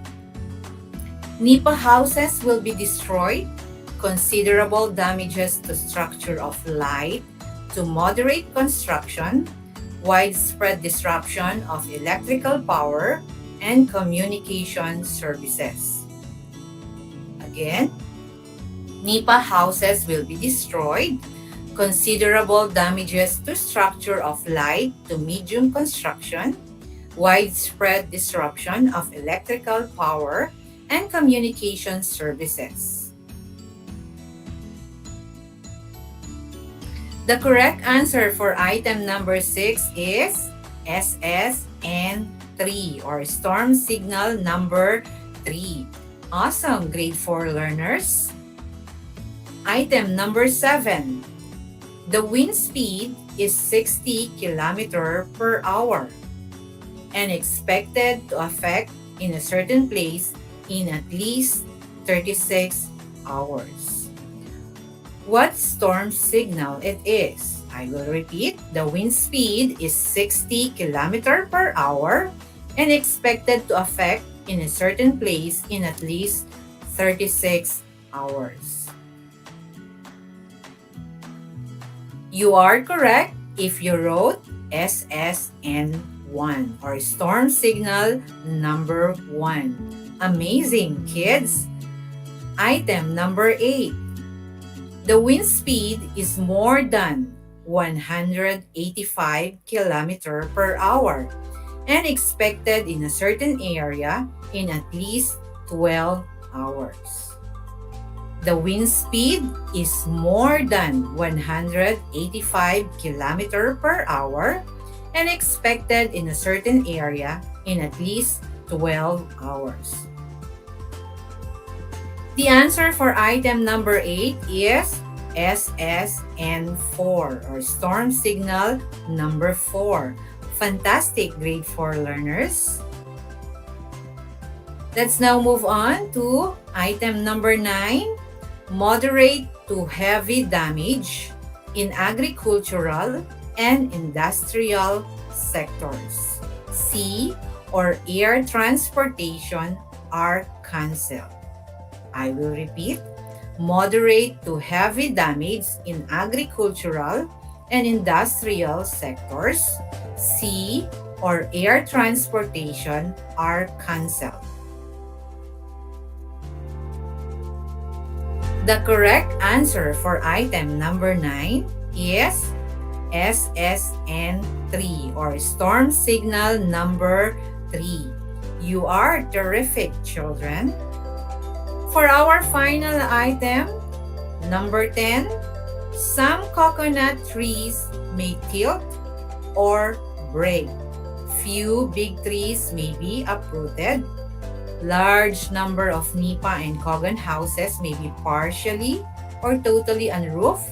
Nipa houses will be destroyed. Considerable damages to structure of light, to moderate construction, widespread disruption of electrical power, and communication services. Again, Nipa houses will be destroyed. Considerable damages to structure of light to medium construction, widespread disruption of electrical power, and communication services. The correct answer for item number 6 is SSN3 or storm signal number 3. Awesome, grade 4 learners. Item number 7. The wind speed is 60 km per hour and expected to affect in a certain place in at least 36 hours. What storm signal it is? I will repeat. The wind speed is 60 km per hour and expected to affect in a certain place in at least 36 hours. You are correct if you wrote SSN1 or storm signal number 1. Amazing, kids! Item number 8. The wind speed is more than 185 km per hour and expected in a certain area in at least 12 hours. The wind speed is more than 185 km per hour and expected in a certain area in at least 12 hours. The answer for item number 8 is SSN4 or storm signal number 4. Fantastic, grade 4 learners. Let's now move on to item number 9. moderate to heavy damage in agricultural and industrial sectors. Sea or air transportation are canceled. I will repeat. Moderate to heavy damage in agricultural and industrial sectors. Sea or air transportation are canceled. The correct answer for item number 9 is SSN3 or storm signal number 3. You are terrific, children. For our final item, number 10, some coconut trees may tilt or break. Few big trees may be uprooted. Large number of nipa and kogon houses may be partially or totally unroofed.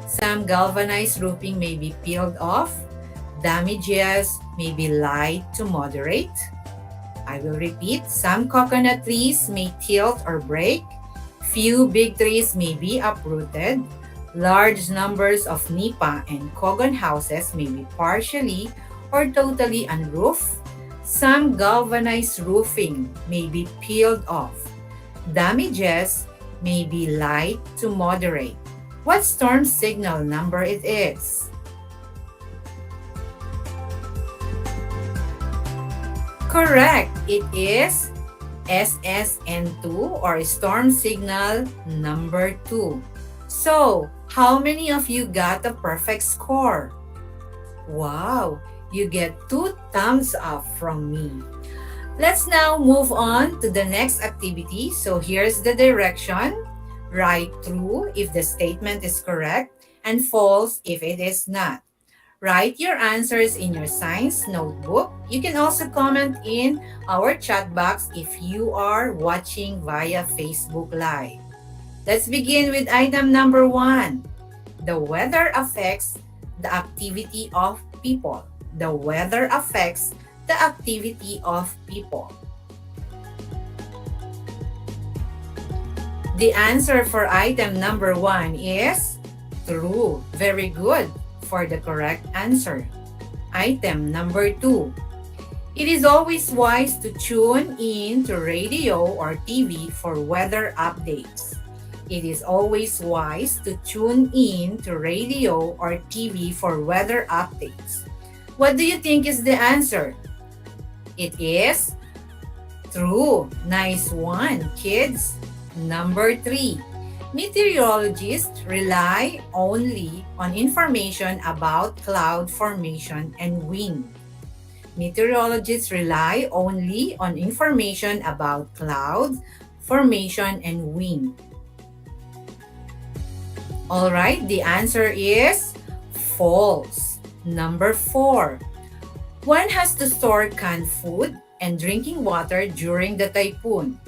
Some galvanized roofing may be peeled off. Damages may be light to moderate. I will repeat, some coconut trees may tilt or break. Few big trees may be uprooted. Large numbers of nipa and kogon houses may be partially or totally unroofed. Some galvanized roofing may be peeled off. Damages may be light to moderate. What storm signal number it is? Correct. It is SSN2 or storm signal number 2. So, how many of you got a perfect score? Wow, you get 2 thumbs up from me. Let's now move on to the next activity. So here's the direction. Write true if the statement is correct and false if it is not. Write your answers in your science notebook. You can also comment in our chat box if you are watching via Facebook Live. Let's begin with item number 1. The weather affects the activity of people. The weather affects the activity of people. The answer for item number 1 is true. Very good for the correct answer. Item number 2. It is always wise to tune in to radio or TV for weather updates. It is always wise to tune in to radio or TV for weather updates. What do you think is the answer? It is true. Nice one, kids. Number 3. Meteorologists rely only on information about cloud formation and wind. Meteorologists rely only on information about cloud formation and wind. All right, the answer is false. Number 4. One has to store canned food and drinking water during the typhoon.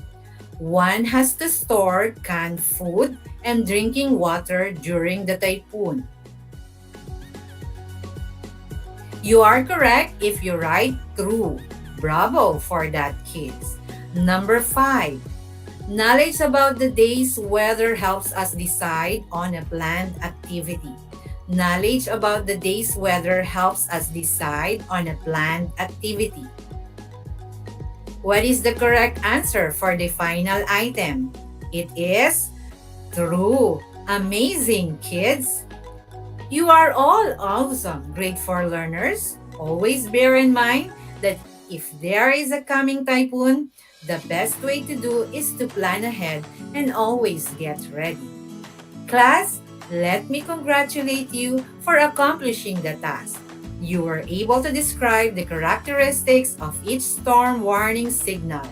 One has to store canned food and drinking water during the typhoon. You are correct if you write true. Bravo for that, kids. Number 5. Knowledge about the day's weather helps us decide on a planned activity. Knowledge about the day's weather helps us decide on a planned activity. What is the correct answer for the final item? It is true. Amazing, kids. You are all awesome, grade 4 learners. Always bear in mind that if there is a coming typhoon, the best way to do is to plan ahead and always get ready. Class, let me congratulate you for accomplishing the task. You were able to describe the characteristics of each storm warning signal.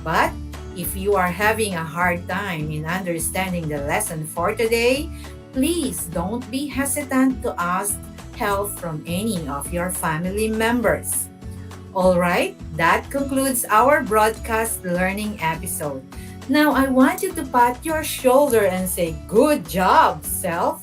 But if you are having a hard time in understanding the lesson for today, please don't be hesitant to ask help from any of your family members. All right, that concludes our broadcast learning episode. Now I want you to pat your shoulder and say, "Good job, self."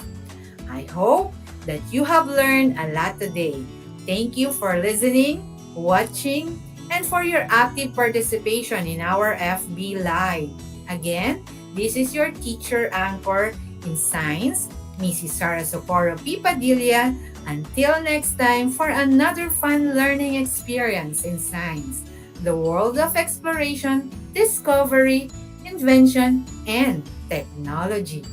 I hope that you have learned a lot today. Thank you for listening, watching, and for your active participation in our FB Live. Again, This is your teacher anchor in science, Mrs. Sara Socorro P. Padilla. Until next time for another fun learning experience in science, the world of exploration, discovery, invention, and technology.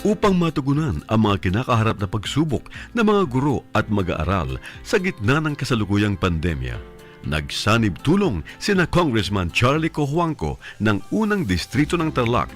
Upang matugunan ang mga kinakaharap na pagsubok ng mga guro at mag-aaral sa gitna ng kasalukuyang pandemya, nagsanib tulong sina Congressman Charlie Cojuangco ng unang distrito ng Tarlac,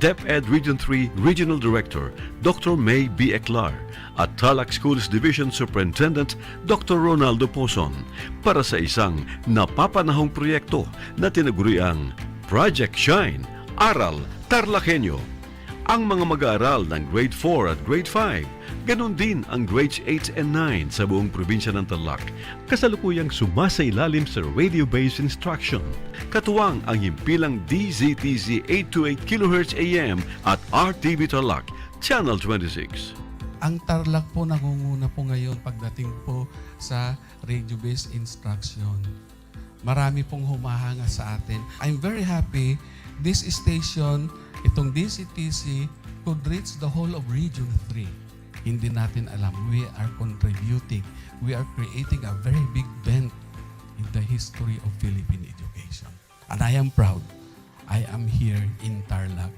DEPED Region 3 Regional Director Dr. May B. Eclar at Tarlac Schools Division Superintendent Dr. Ronaldo Pozon para sa isang napapanahong proyekto na tinaguriang Project Shine, Aral TarlakHenyo. Ang mga mag-aaral ng Grade 4 at Grade 5, ganon din ang Grades 8 and 9 sa buong probinsya ng Tarlac, kasalukuyang sumasailalim sa radio-based instruction. Katuwang ang himpilang DZTZ 828 kHz AM at RTV Tarlac, Channel 26. Ang Tarlac po nangunguna po ngayon pagdating po sa radio-based instruction. Marami pong humahanga sa atin. I'm very happy this station, itong DCTC, could reach the whole of Region 3. Hindi natin alam, we are contributing. We are creating a very big dent in the history of Philippine education. And I am proud. I am here in Tarlac.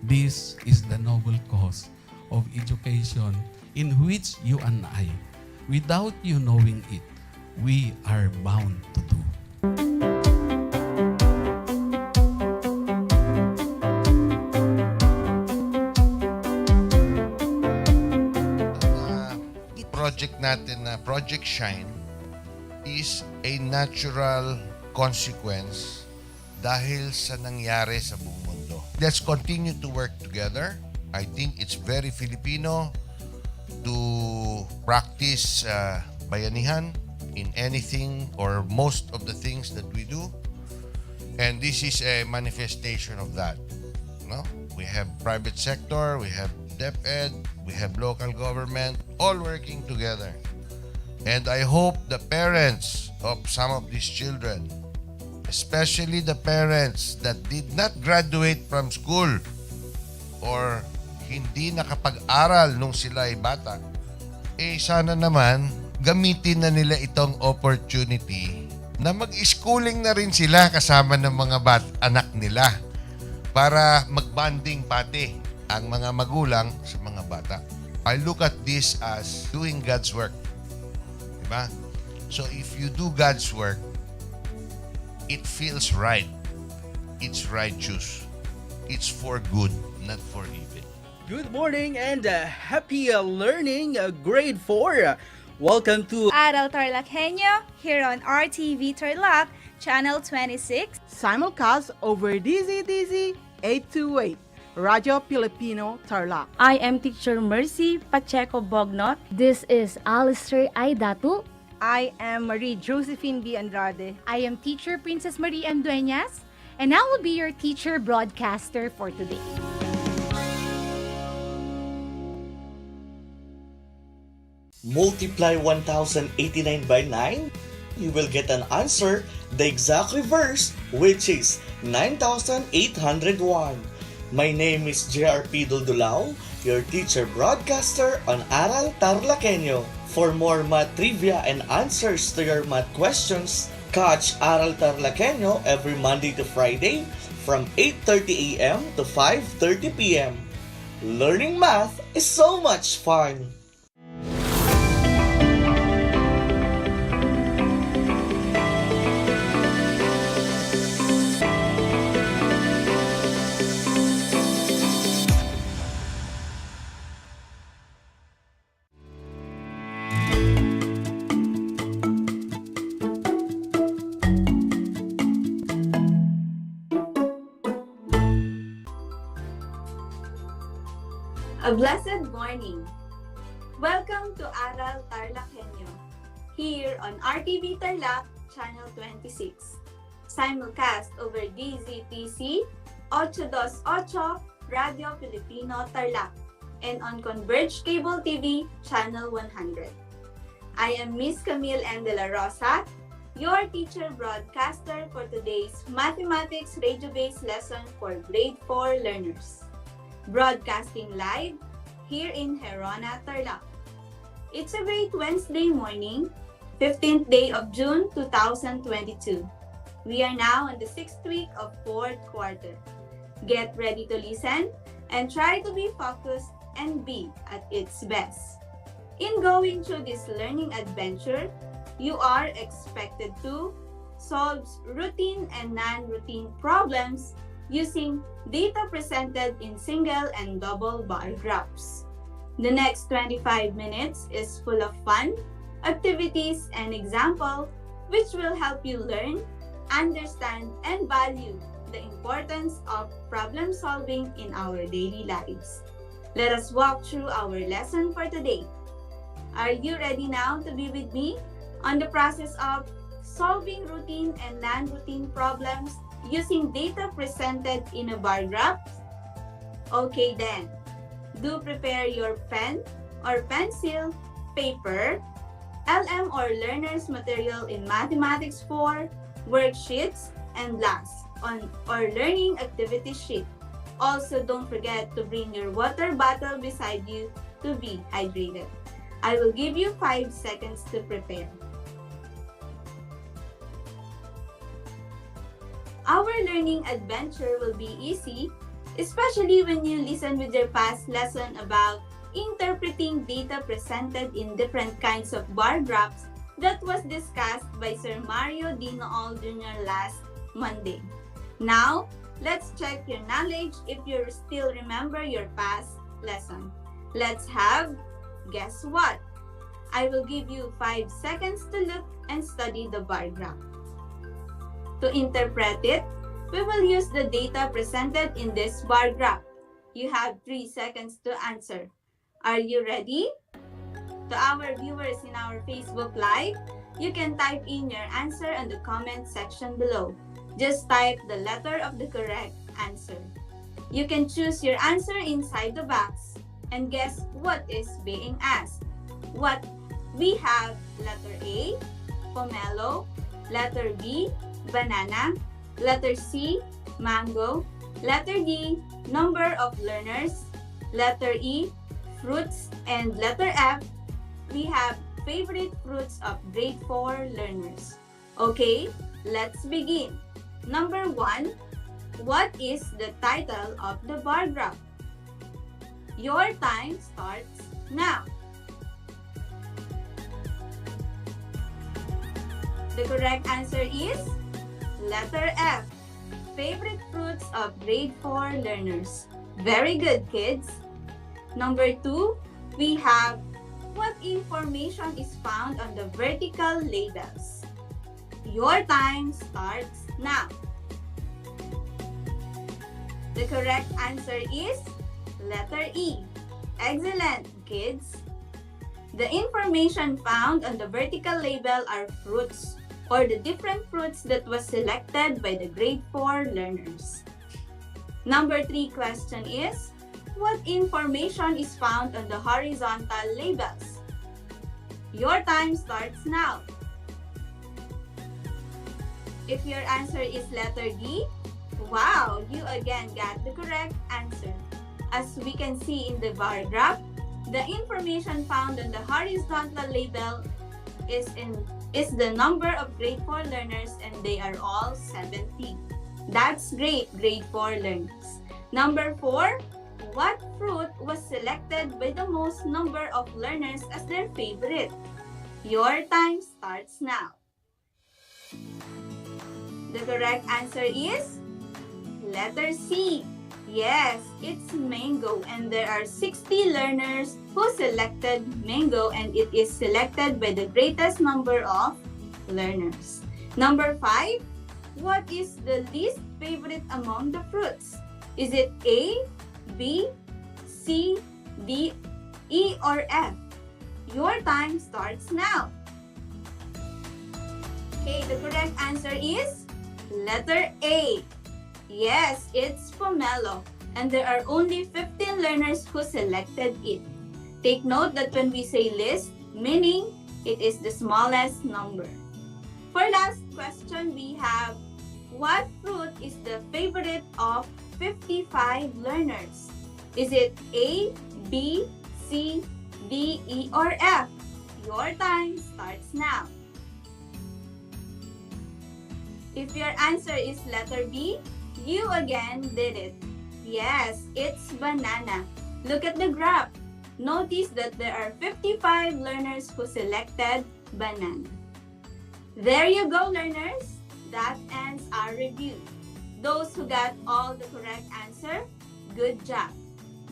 This is the noble cause of education in which you and I, without you knowing it, we are bound to do. Project natin na Project Shine is a natural consequence dahil sa nangyari sa buong mundo. Let's continue to work together. I think it's very Filipino to practice bayanihan in anything or most of the things that we do. And this is a manifestation of that. No? We have private sector, we have DEPED, we have local government, all working together. And I hope the parents of some of these children, especially the parents that did not graduate from school or hindi nakapag-aral nung sila ay bata, sana naman gamitin na nila itong opportunity na mag-schooling na rin sila kasama ng mga anak nila para mag-bonding pati ang mga magulang sa mga bata. I look at this as doing God's work. Diba? So if you do God's work, it feels right. It's righteous. It's for good, not for evil. Good morning and happy learning, grade 4. Welcome to Aral TarlakHenyo here on RTV Tarlac, Channel 26. Simulcast over DZTZ 828. Radyo Pilipino Tarlac. I am Teacher Mercy Pacheco Bognot. This is Alistair Aidatu. I am Marie Josephine B. Andrade. I am Teacher Princess Marie M. Dueñas, and I will be your teacher broadcaster for today. Multiply 1089 by 9, you will get an answer, the exact reverse, which is 9801. My name is JRP Duldulao, your teacher broadcaster on Aral TarlakHenyo. For more math trivia and answers to your math questions, catch Aral TarlakHenyo every Monday to Friday from 8:30 a.m. to 5:30 p.m. Learning math is so much fun! A blessed morning! Welcome to Aral TarlakHenyo. here on RTV Tarlac, Channel 26. Simulcast over DZTC 828 Radio Filipino Tarlac and on Converge Cable TV Channel 100. I am Miss Camille N. De La Rosa, your teacher broadcaster for today's Mathematics Radio-Based lesson for Grade 4 learners. Broadcasting live here in Herona, Tarlac. It's a great Wednesday morning, 15th day of June 2022. We are now in the 6th week of 4th quarter. Get ready to listen and try to be focused and be at its best. In going through this learning adventure, you are expected to solve routine and non-routine problems using data presented in single and double bar graphs. The next 25 minutes is full of fun, activities, and example which will help you learn, understand, and value the importance of problem solving in our daily lives. Let us walk through our lesson for today. Are you ready now to be with me on the process of solving routine and non-routine problems using data presented in a bar graph? Okay then, do prepare your pen or pencil, paper, LM or learner's material in Mathematics 4, worksheets, and last, on our learning activity sheet. Also, don't forget to bring your water bottle beside you to be hydrated. I will give you 5 seconds to prepare. Our learning adventure will be easy, especially when you listen with your past lesson about interpreting data presented in different kinds of bar graphs that was discussed by Sir Mario Dinool Jr. last Monday. Now, let's check your knowledge if you still remember your past lesson. Let's have guess what? I will give you 5 seconds to look and study the bar graph. To interpret it, we will use the data presented in this bar graph. You have 3 seconds to answer. Are you ready? To our viewers in our Facebook Live, you can type in your answer in the comment section below. Just type the letter of the correct answer. You can choose your answer inside the box and guess what is being asked. What we have: letter A, pomelo, letter B, banana, letter C, mango, letter D, number of learners, letter E, fruits, and letter F, we have favorite fruits of grade 4 learners. Okay, let's begin. Number 1, what is the title of the bar graph? Your time starts now. The correct answer is letter F, favorite fruits of grade 4 learners. Very good, kids. Number 2, we have what information is found on the vertical labels. Your time starts now. The correct answer is letter E. Excellent, kids. The information found on the vertical label are fruits, or the different fruits that was selected by the grade 4 learners. Number 3 question is, what information is found on the horizontal labels? Your time starts now. If your answer is letter D, wow, you again got the correct answer. As we can see in the bar graph, the information found on the horizontal label is the number of grade 4 learners, and they are all 70. That's great, grade 4 learners. Number 4, what fruit was selected by the most number of learners as their favorite? Your time starts now. The correct answer is letter C. Yes, it's mango, and there are 60 learners who selected mango, and it is selected by the greatest number of learners. Number 5, what is the least favorite among the fruits? Is it A, B, C, D, E, or F? Your time starts now. Okay, the correct answer is letter A. Yes, it's pomelo, and there are only 15 learners who selected it. Take note that when we say list, meaning it is the smallest number. For last question, we have, what fruit is the favorite of 55 learners? Is it A, B, C, D, E, or F? Your time starts now. If your answer is letter B, you again did it. Yes, it's banana. Look at the graph. Notice that there are 55 learners who selected banana. There you go, learners. That ends our review. Those who got all the correct answer, good job.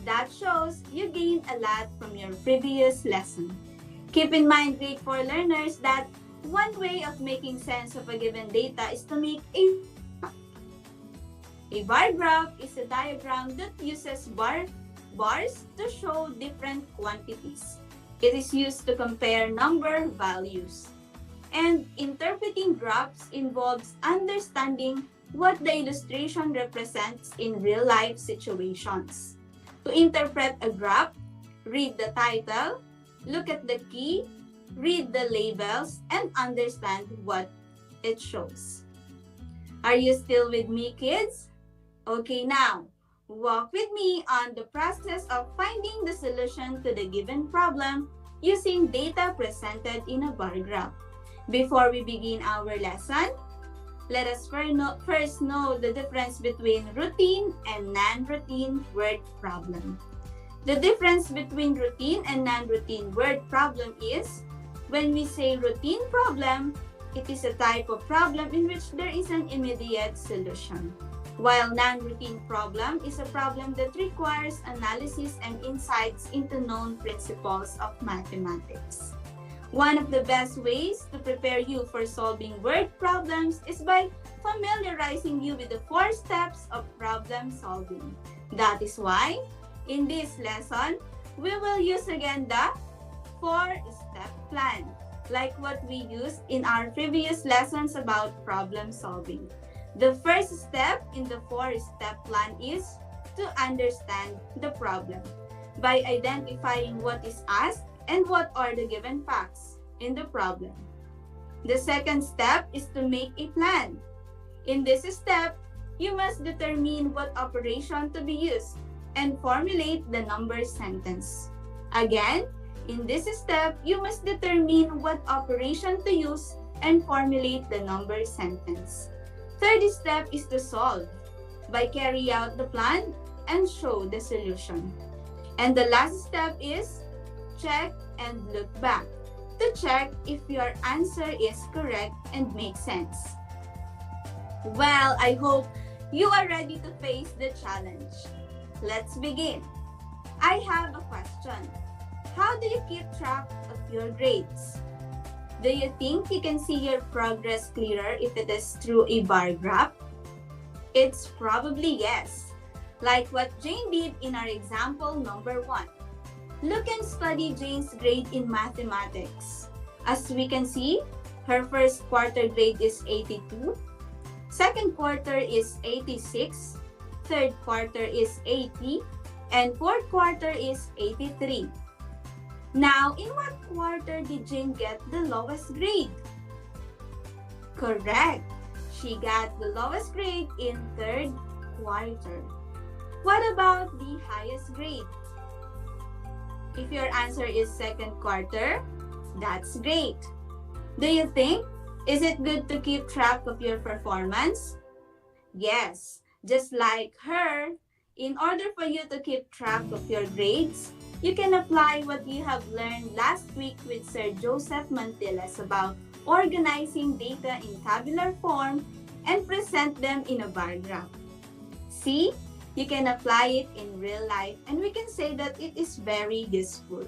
That shows you gained a lot from your previous lesson. Keep in mind, grade 4 learners, that one way of making sense of a given data is to make a graph. A bar graph is a diagram that uses bars to show different quantities. It is used to compare number values. And interpreting graphs involves understanding what the illustration represents in real-life situations. To interpret a graph, read the title, look at the key, read the labels, and understand what it shows. Are you still with me, kids? Okay, now, walk with me on the process of finding the solution to the given problem using data presented in a bar graph. Before we begin our lesson, let us first know the difference between routine and non-routine word problem. The difference between routine and non-routine word problem is, when we say routine problem, it is a type of problem in which there is an immediate solution, while non-routine problem is a problem that requires analysis and insights into known principles of mathematics. One of the best ways to prepare you for solving word problems is by familiarizing you with the 4 steps of problem solving. That is why, in this lesson, we will use again the 4-step plan, like what we used in our previous lessons about problem solving. The first step in the 4-step plan is to understand the problem by identifying what is asked and what are the given facts in the problem. The second step is to make a plan. In this step, you must determine what operation to be used and formulate the number sentence. Again, in this step, you must determine what operation to use and formulate the number sentence. Third step is to solve by carry out the plan and show the solution. And the last step is check and look back to check if your answer is correct and makes sense. Well, I hope you are ready to face the challenge. Let's begin. I have a question. How do you keep track of your grades? Do you think you can see your progress clearer if it is through a bar graph? It's probably yes, like what Jane did in our example number 1. Look and study Jane's grade in mathematics. As we can see, her first quarter grade is 82, second quarter is 86, third quarter is 80, and fourth quarter is 83. Now, in what quarter did Jane get the lowest grade? Correct. She got the lowest grade in third quarter. What about the highest grade? If your answer is second quarter, that's great. Do you think, is it good to keep track of your performance? Yes, just like her, in order for you to keep track of your grades, you can apply what you have learned last week with Sir Joseph Mantilas about organizing data in tabular form and present them in a bar graph. See? You can apply it in real life and we can say that it is very useful.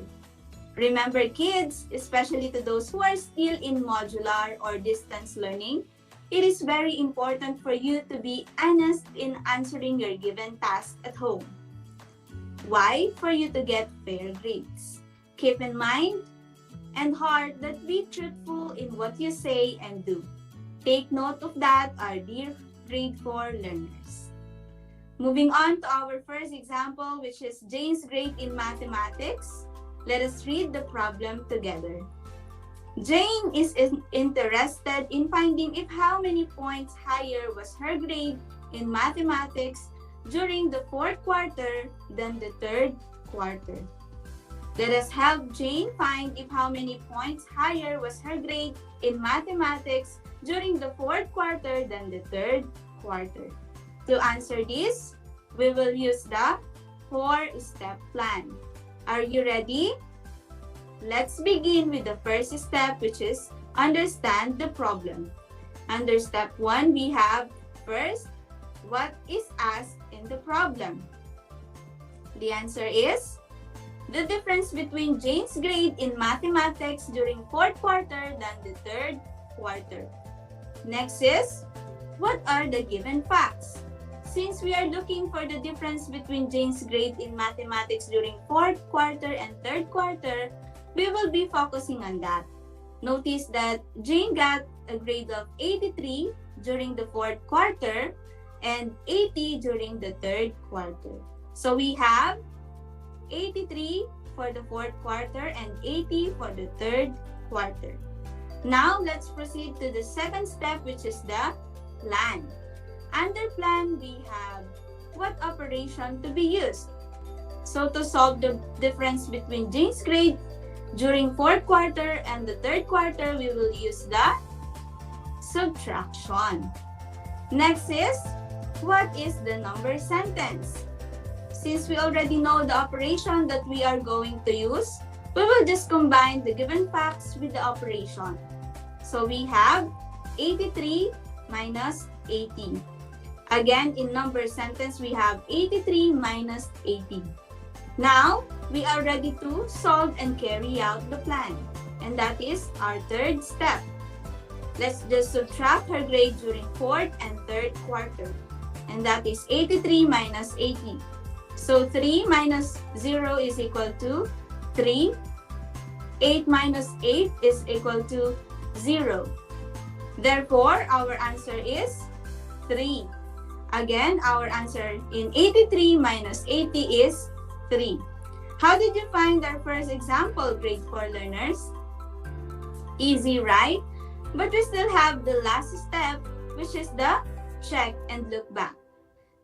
Remember, kids, especially to those who are still in modular or distance learning, it is very important for you to be honest in answering your given task at home. Why? For you to get fair grades. Keep in mind and heart that be truthful in what you say and do. Take note of that, our dear grade 4 learners. Moving on to our first example, which is Jane's grade in mathematics. Let us read the problem together. Jane is interested in finding if how many points higher was her grade in mathematics during the fourth quarter than the third quarter. Let us help Jane find if how many points higher was her grade in mathematics during the fourth quarter than the third quarter. To answer this, we will use the 4-step plan. Are you ready? Let's begin with the first step, which is understand the problem. Under step 1, we have first, what is asked in the problem? The answer is the difference between Jane's grade in mathematics during fourth quarter than the third quarter. Next is, what are the given facts? Since we are looking for the difference between Jane's grade in mathematics during fourth quarter and third quarter, we will be focusing on that. Notice that Jane got a grade of 83 during the fourth quarter and 80 during the third quarter. So we have 83 for the fourth quarter and 80 for the third quarter. Now let's proceed to the second step, which is the plan. Under plan, we have what operation to be used. So to solve the difference between Jane's grade during fourth quarter and the third quarter, we will use the subtraction. Next is, what is the number sentence? Since we already know the operation that we are going to use, we will just combine the given facts with the operation. So we have 83 minus 80. Again, in number sentence, we have 83 minus 80. Now, we are ready to solve and carry out the plan. And that is our third step. Let's just subtract her grade during fourth and third quarter. And that is 83 minus 80. So 3 minus 0 is equal to 3. 8 minus 8 is equal to 0. Therefore, our answer is 3. Again, our answer in 83 minus 80 is 3. How did you find our first example, grade 4 learners? Easy, right? But we still have the last step, which is the check and look back.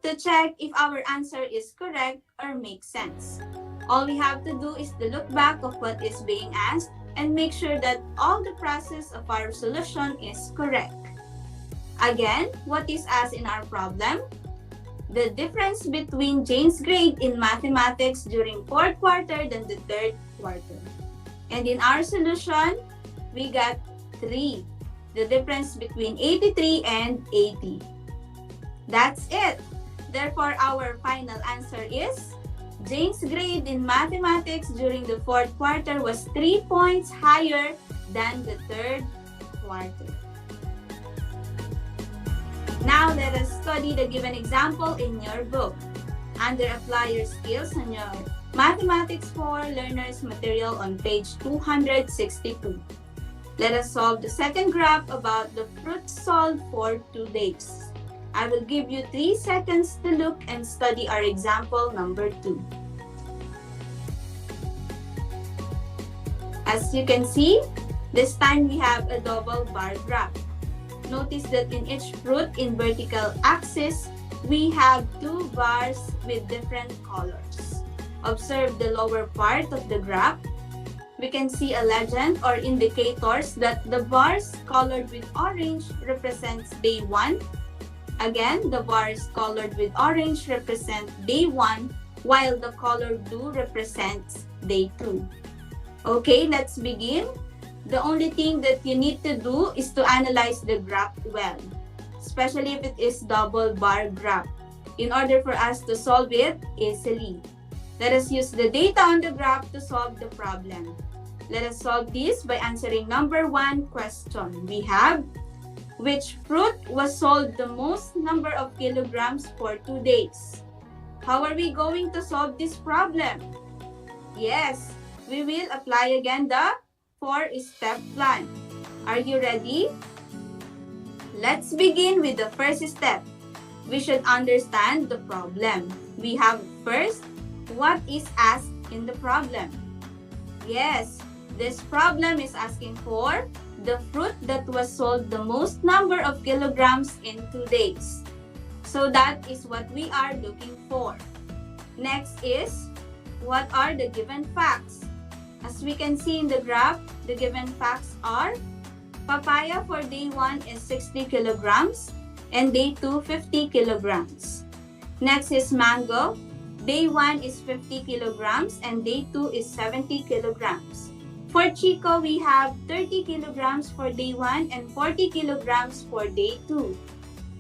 To check if our answer is correct or makes sense. All we have to do is to look back of what is being asked and make sure that all the process of our solution is correct. Again, what is asked in our problem? The difference between Jane's grade in mathematics during fourth quarter than the third quarter. And in our solution, we got 3. The difference between 83 and 80. That's it. Therefore, our final answer is Jane's grade in mathematics during the fourth quarter was 3 points higher than the third quarter. Now, let us study the given example in your book. Under Apply Your Skills on your Mathematics for Learners material on page 262. Let us solve the second graph about the fruit sold for 2 days. I will give you 3 seconds to look and study our example number 2. As you can see, this time we have a double bar graph. Notice that in each fruit in vertical axis, we have 2 bars with different colors. Observe the lower part of the graph. We can see a legend or indicators that the bars colored with orange represents day 1. Again, the bars colored with orange represent day 1, while the color blue represents day 2. Okay, let's begin. The only thing that you need to do is to analyze the graph well, especially if it is double bar graph, in order for us to solve it easily. Let us use the data on the graph to solve the problem. Let us solve this by answering number 1 question. We have, which fruit was sold the most number of kilograms for 2 days? How are we going to solve this problem? Yes, we will apply again the 4-step plan. Are you ready? Let's begin with the first step. We should understand the problem. We have first, what is asked in the problem? Yes, this problem is asking for the fruit that was sold the most number of kilograms in 2 days. So that is what we are looking for. Next is, what are the given facts? As we can see in the graph, the given facts are papaya for day 1 is 60 kilograms and day 2 50 kilograms. Next is mango. Day 1 is 50 kilograms and day 2 is 70 kilograms. For chico, we have 30 kilograms for day 1 and 40 kilograms for day 2.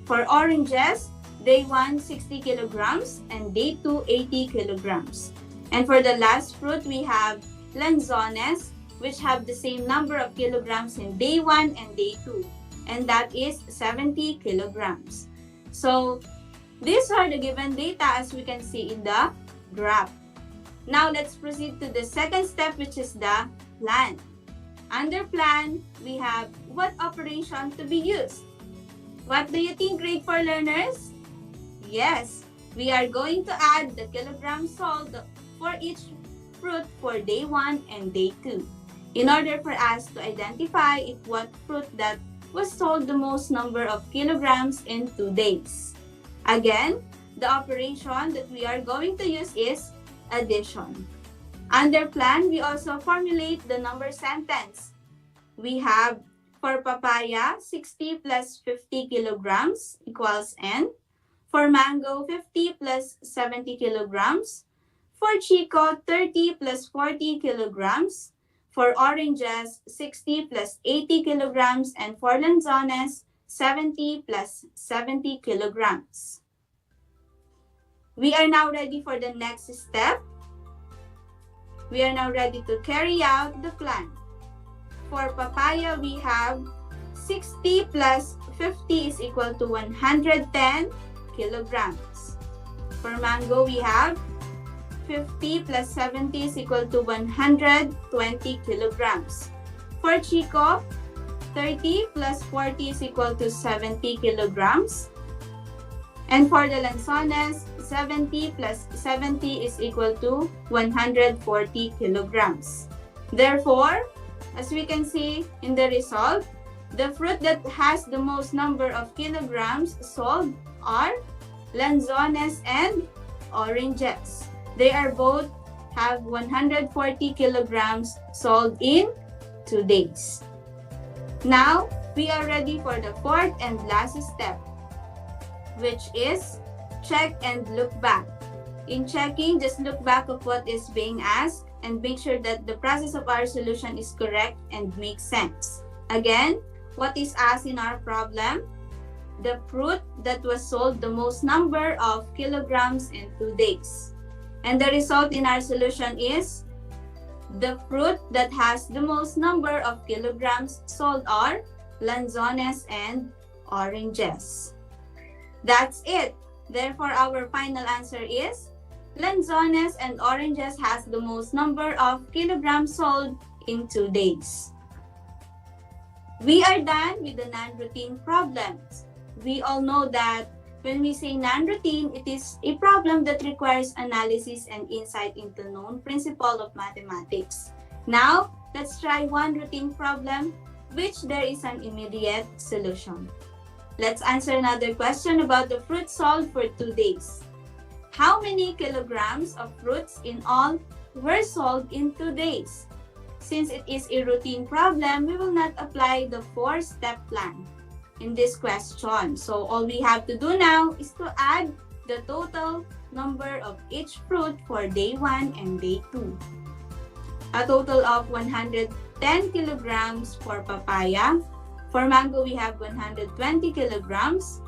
For oranges, day 1 60 kilograms and day 2 80 kilograms. And for the last fruit, we have lanzones, which have the same number of kilograms in day 1 and day 2, and that is 70 kilograms. So these are the given data as we can see in the graph. Now let's proceed to the second step, which is the plan. Under plan, we have what operation to be used. What do you think, grade 4 learners? Yes, we are going to add the kilograms sold for each fruit for day 1 and day 2 in order for us to identify if what fruit that was sold the most number of kilograms in 2 days. Again, the operation that we are going to use is addition. Under plan, we also formulate the number sentence. We have for papaya, 60 plus 50 kilograms equals N. For mango, 50 plus 70 kilograms. For chico, 30 plus 40 kilograms. For oranges, 60 plus 80 kilograms. And for lanzones, 70 plus 70 kilograms. We are now ready for the next step. We are now ready to carry out the plan. For papaya, we have 60 plus 50 is equal to 110 kilograms. For mango, we have 50 plus 70 is equal to 120 kilograms. For chico, 30 plus 40 is equal to 70 kilograms. And for the lanzones, 70 plus 70 is equal to 140 kilograms. Therefore, as we can see in the result, the fruit that has the most number of kilograms sold are lanzones and oranges. They are both have 140 kilograms sold in 2 days. Now, we are ready for the fourth and last step, which is check and look back. In checking, just look back of what is being asked and make sure that the process of our solution is correct and makes sense. Again, what is asked in our problem? The fruit that was sold the most number of kilograms in 2 days. And the result in our solution is the fruit that has the most number of kilograms sold are lanzones and oranges. That's it. Therefore, our final answer is lanzones and oranges has the most number of kilograms sold in 2 days. We are done with the non-routine problems. We all know that when we say non-routine, it is a problem that requires analysis and insight into known principle of mathematics. Now, let's try one routine problem which there is an immediate solution. Let's answer another question about the fruit sold for 2 days. How many kilograms of fruits in all were sold in 2 days? Since it is a routine problem, we will not apply the 4-step plan in this question. So all we have to do now is to add the total number of each fruit for day 1 and day 2. A total of 110 kilograms for papaya. For mango, we have 120 kilograms.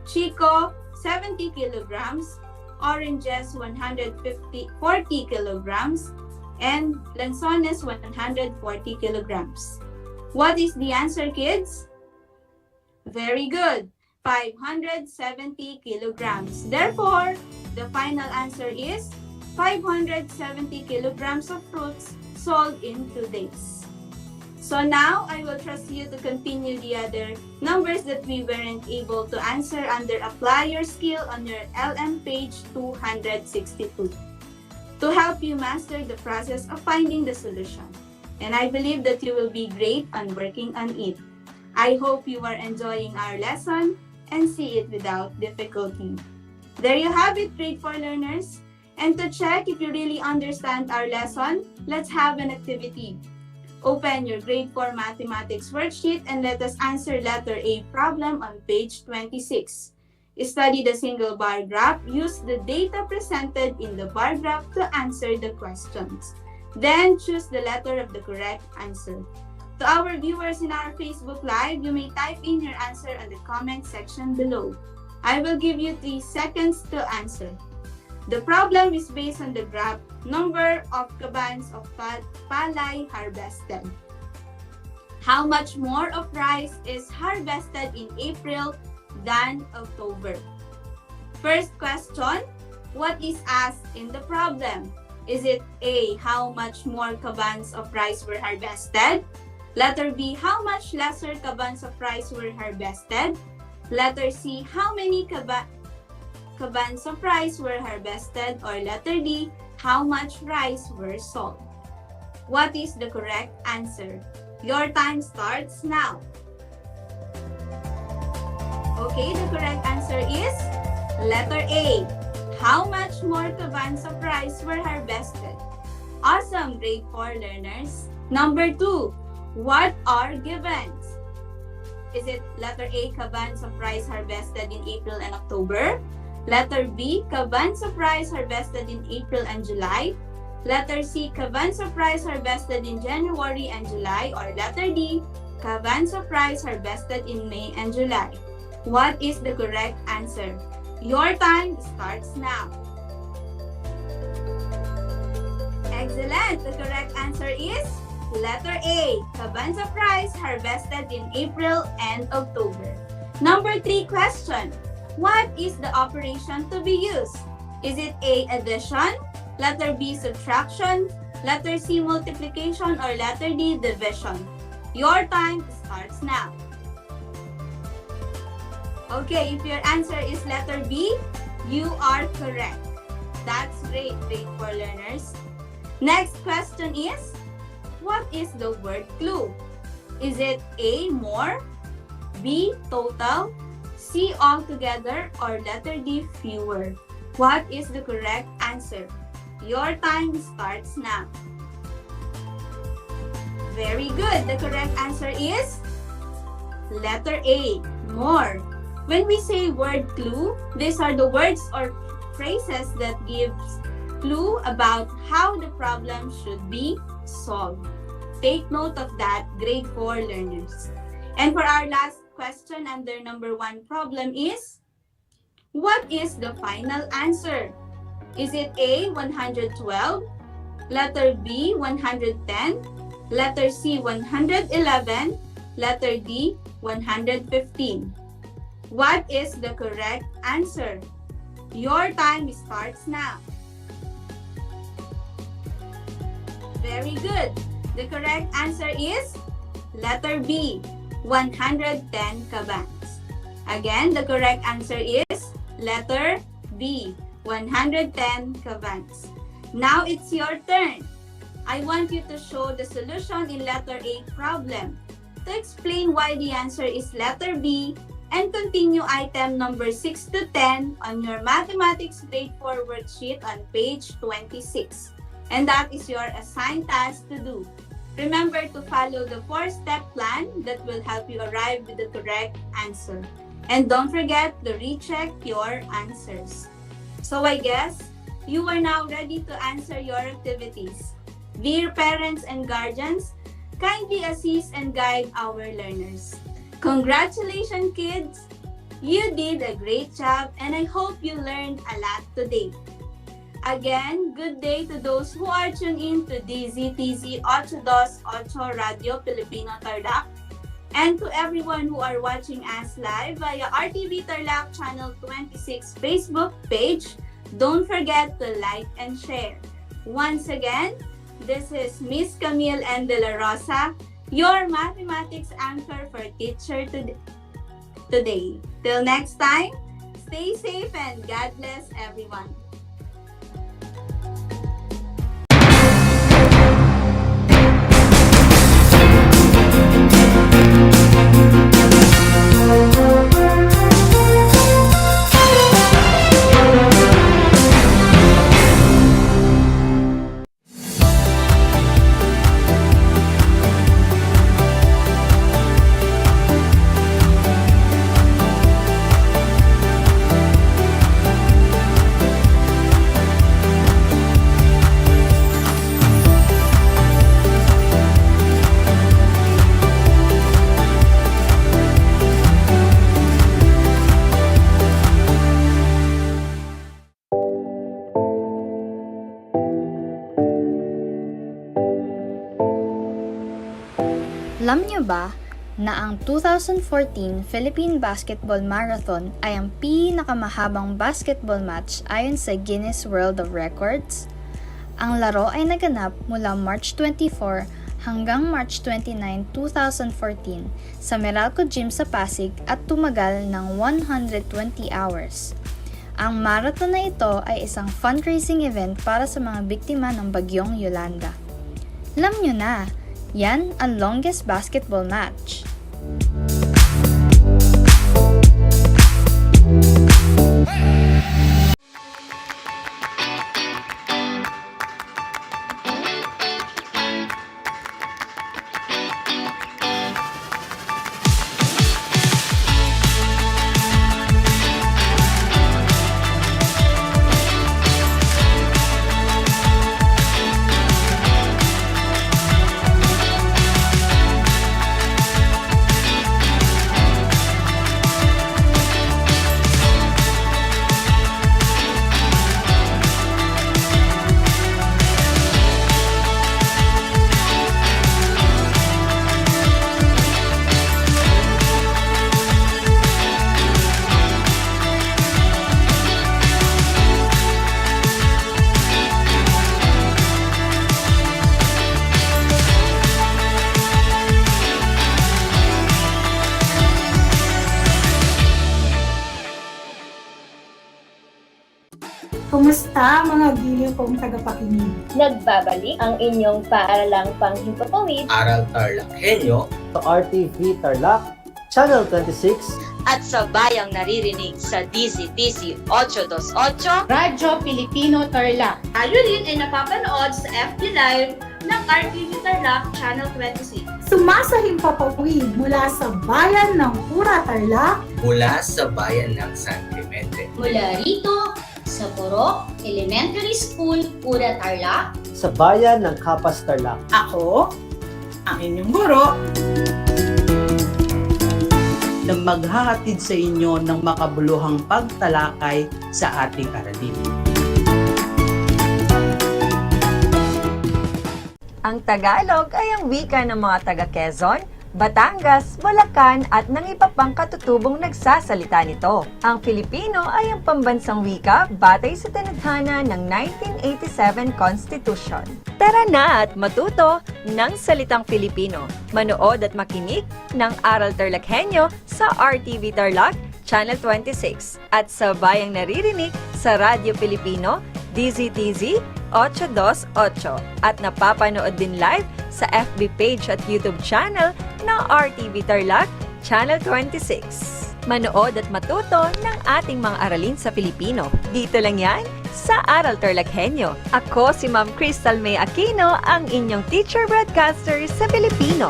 Chico, 70 kilograms. Oranges, 40 kilograms. And lanzones, 140 kilograms. What is the answer, kids? Very good. 570 kilograms. Therefore, the final answer is 570 kilograms of fruits sold in 2 days. So now, I will trust you to continue the other numbers that we weren't able to answer under Apply Your Skill on your LM page 262 to help you master the process of finding the solution. And I believe that you will be great on working on it. I hope you are enjoying our lesson and see it without difficulty. There you have it, grade 4 learners. And to check if you really understand our lesson, let's have an activity. Open your grade 4 mathematics worksheet and let us answer letter A problem on page 26. Study the single bar graph. Use the data presented in the bar graph to answer the questions. Then choose the letter of the correct answer. To our viewers in our Facebook Live, you may type in your answer in the comment section below. I will give you 3 seconds to answer. The problem is based on the graph number of kabans of palay harvested. How much more of rice is harvested in April than October? First question, what is asked in the problem? Is it A, how much more kabans of rice were harvested? Letter B, how much lesser kabans of rice were harvested? Letter C, how many kabans of rice were harvested? Or letter D, how much rice were sold? What is the correct answer? Your time starts now. Okay, the correct answer is letter A. How much more kabans of rice were harvested? Awesome, grade 4 learners. Number 2, what are givens? Is it letter A, kabans of rice harvested in April and October? Letter B, kabans of rice harvested in April and July? Letter C, kabans of rice harvested in January and July? Or letter D, kabans of rice harvested in May and July? What is the correct answer? Your time starts now. Excellent! The correct answer is letter A, kabans of rice harvested in April and October. Number 3 question. What is the operation to be used? Is it A, addition? Letter B, subtraction? Letter C, multiplication? Or letter D, division? Your time starts now. Okay, if your answer is letter B, you are correct. That's great, grade 4 learners. Next question is, what is the word clue? Is it A, more? B, total? C, altogether? Or letter D, fewer? What is the correct answer? Your time starts now. Very good. The correct answer is letter A, more. When we say word clue, these are the words or phrases that gives clue about how the problem should be solved. Take note of that, grade 4 learners. And for our last question under number 1 problem is, what is the final answer? Is it A, 112? Letter B, 110? Letter C, 111? Letter D, 115? What is the correct answer? Your time starts now. Very good. The correct answer is letter B, 110 kabans. Again, the correct answer is letter B, 110 kabans. Now it's your turn. I want you to show the solution in letter A problem. To explain why the answer is letter B, and continue item number 6 to 10 on your mathematics grade 4 worksheet on page 26. And that is your assigned task to do. Remember to follow the 4-step plan that will help you arrive with the correct answer. And don't forget to recheck your answers. So I guess you are now ready to answer your activities. Dear parents and guardians, kindly assist and guide our learners. Congratulations, kids! You did a great job and I hope you learned a lot today. Again, good day to those who are tuned in to DZTZ 828 Radio Filipino Tarlac, and to everyone who are watching us live via RTV Tarlac Channel 26 Facebook page. Don't forget to like and share. Once again, this is Miss Camille N. De La Rosa your mathematics anchor for teacher today. Till next time, stay safe and God bless everyone. Alam niyo ba na ang 2014 Philippine Basketball Marathon ay ang pinakamahabang basketball match ayon sa Guinness World of Records? Ang laro ay naganap mula March 24 hanggang March 29, 2014 sa Meralco Gym sa Pasig at tumagal ng 120 hours. Ang marathon na ito ay isang fundraising event para sa mga biktima ng bagyong Yolanda. Alam niyo na, yan ang longest basketball match. Kumusta mga giliw kong tagapakinig? Nagbabalik ang inyong paaralang panghimpapawid, Aral TarlakHenyo, sa RTV Tarlac, Channel 26, at sa bayang naririnig sa DZTC 828, Radyo Pilipino Tarlac. Tayo rin ay napapanood sa FB Live ng RTV Tarlac Channel 26. Sumasahimpapawid mula sa bayan ng Pura Tarlac, mula sa bayan ng San Clemente, mula rito sa Purok Elementary School, Pura Tarlac, sa bayan ng Kapas Tarlac. Ako, ang inyong guro, na maghahatid sa inyo ng makabuluhang pagtalakay sa ating aralin. Ang Tagalog ay ang wika ng mga taga-Quezon, Batangas, Bulacan at ng iba pang katutubong nagsasalita nito. Ang Filipino ay ang pambansang wika batay sa tinadhana ng 1987 Constitution. Tara na at matuto ng salitang Filipino. Manood at makinig ng Aral TarlakHenyo sa RTV Tarlac, Channel 26 at sa bayang naririnig sa Radyo Pilipino, DZTZ 828 at napapanood din live sa FB page at YouTube channel ng RTV Tarlac, Channel 26. Manood at matuto ng ating mga aralin sa Filipino. Dito lang yan sa Aral TarlakHenyo. Ako si Ma'am Crystal May Aquino, ang inyong teacher broadcaster sa Filipino.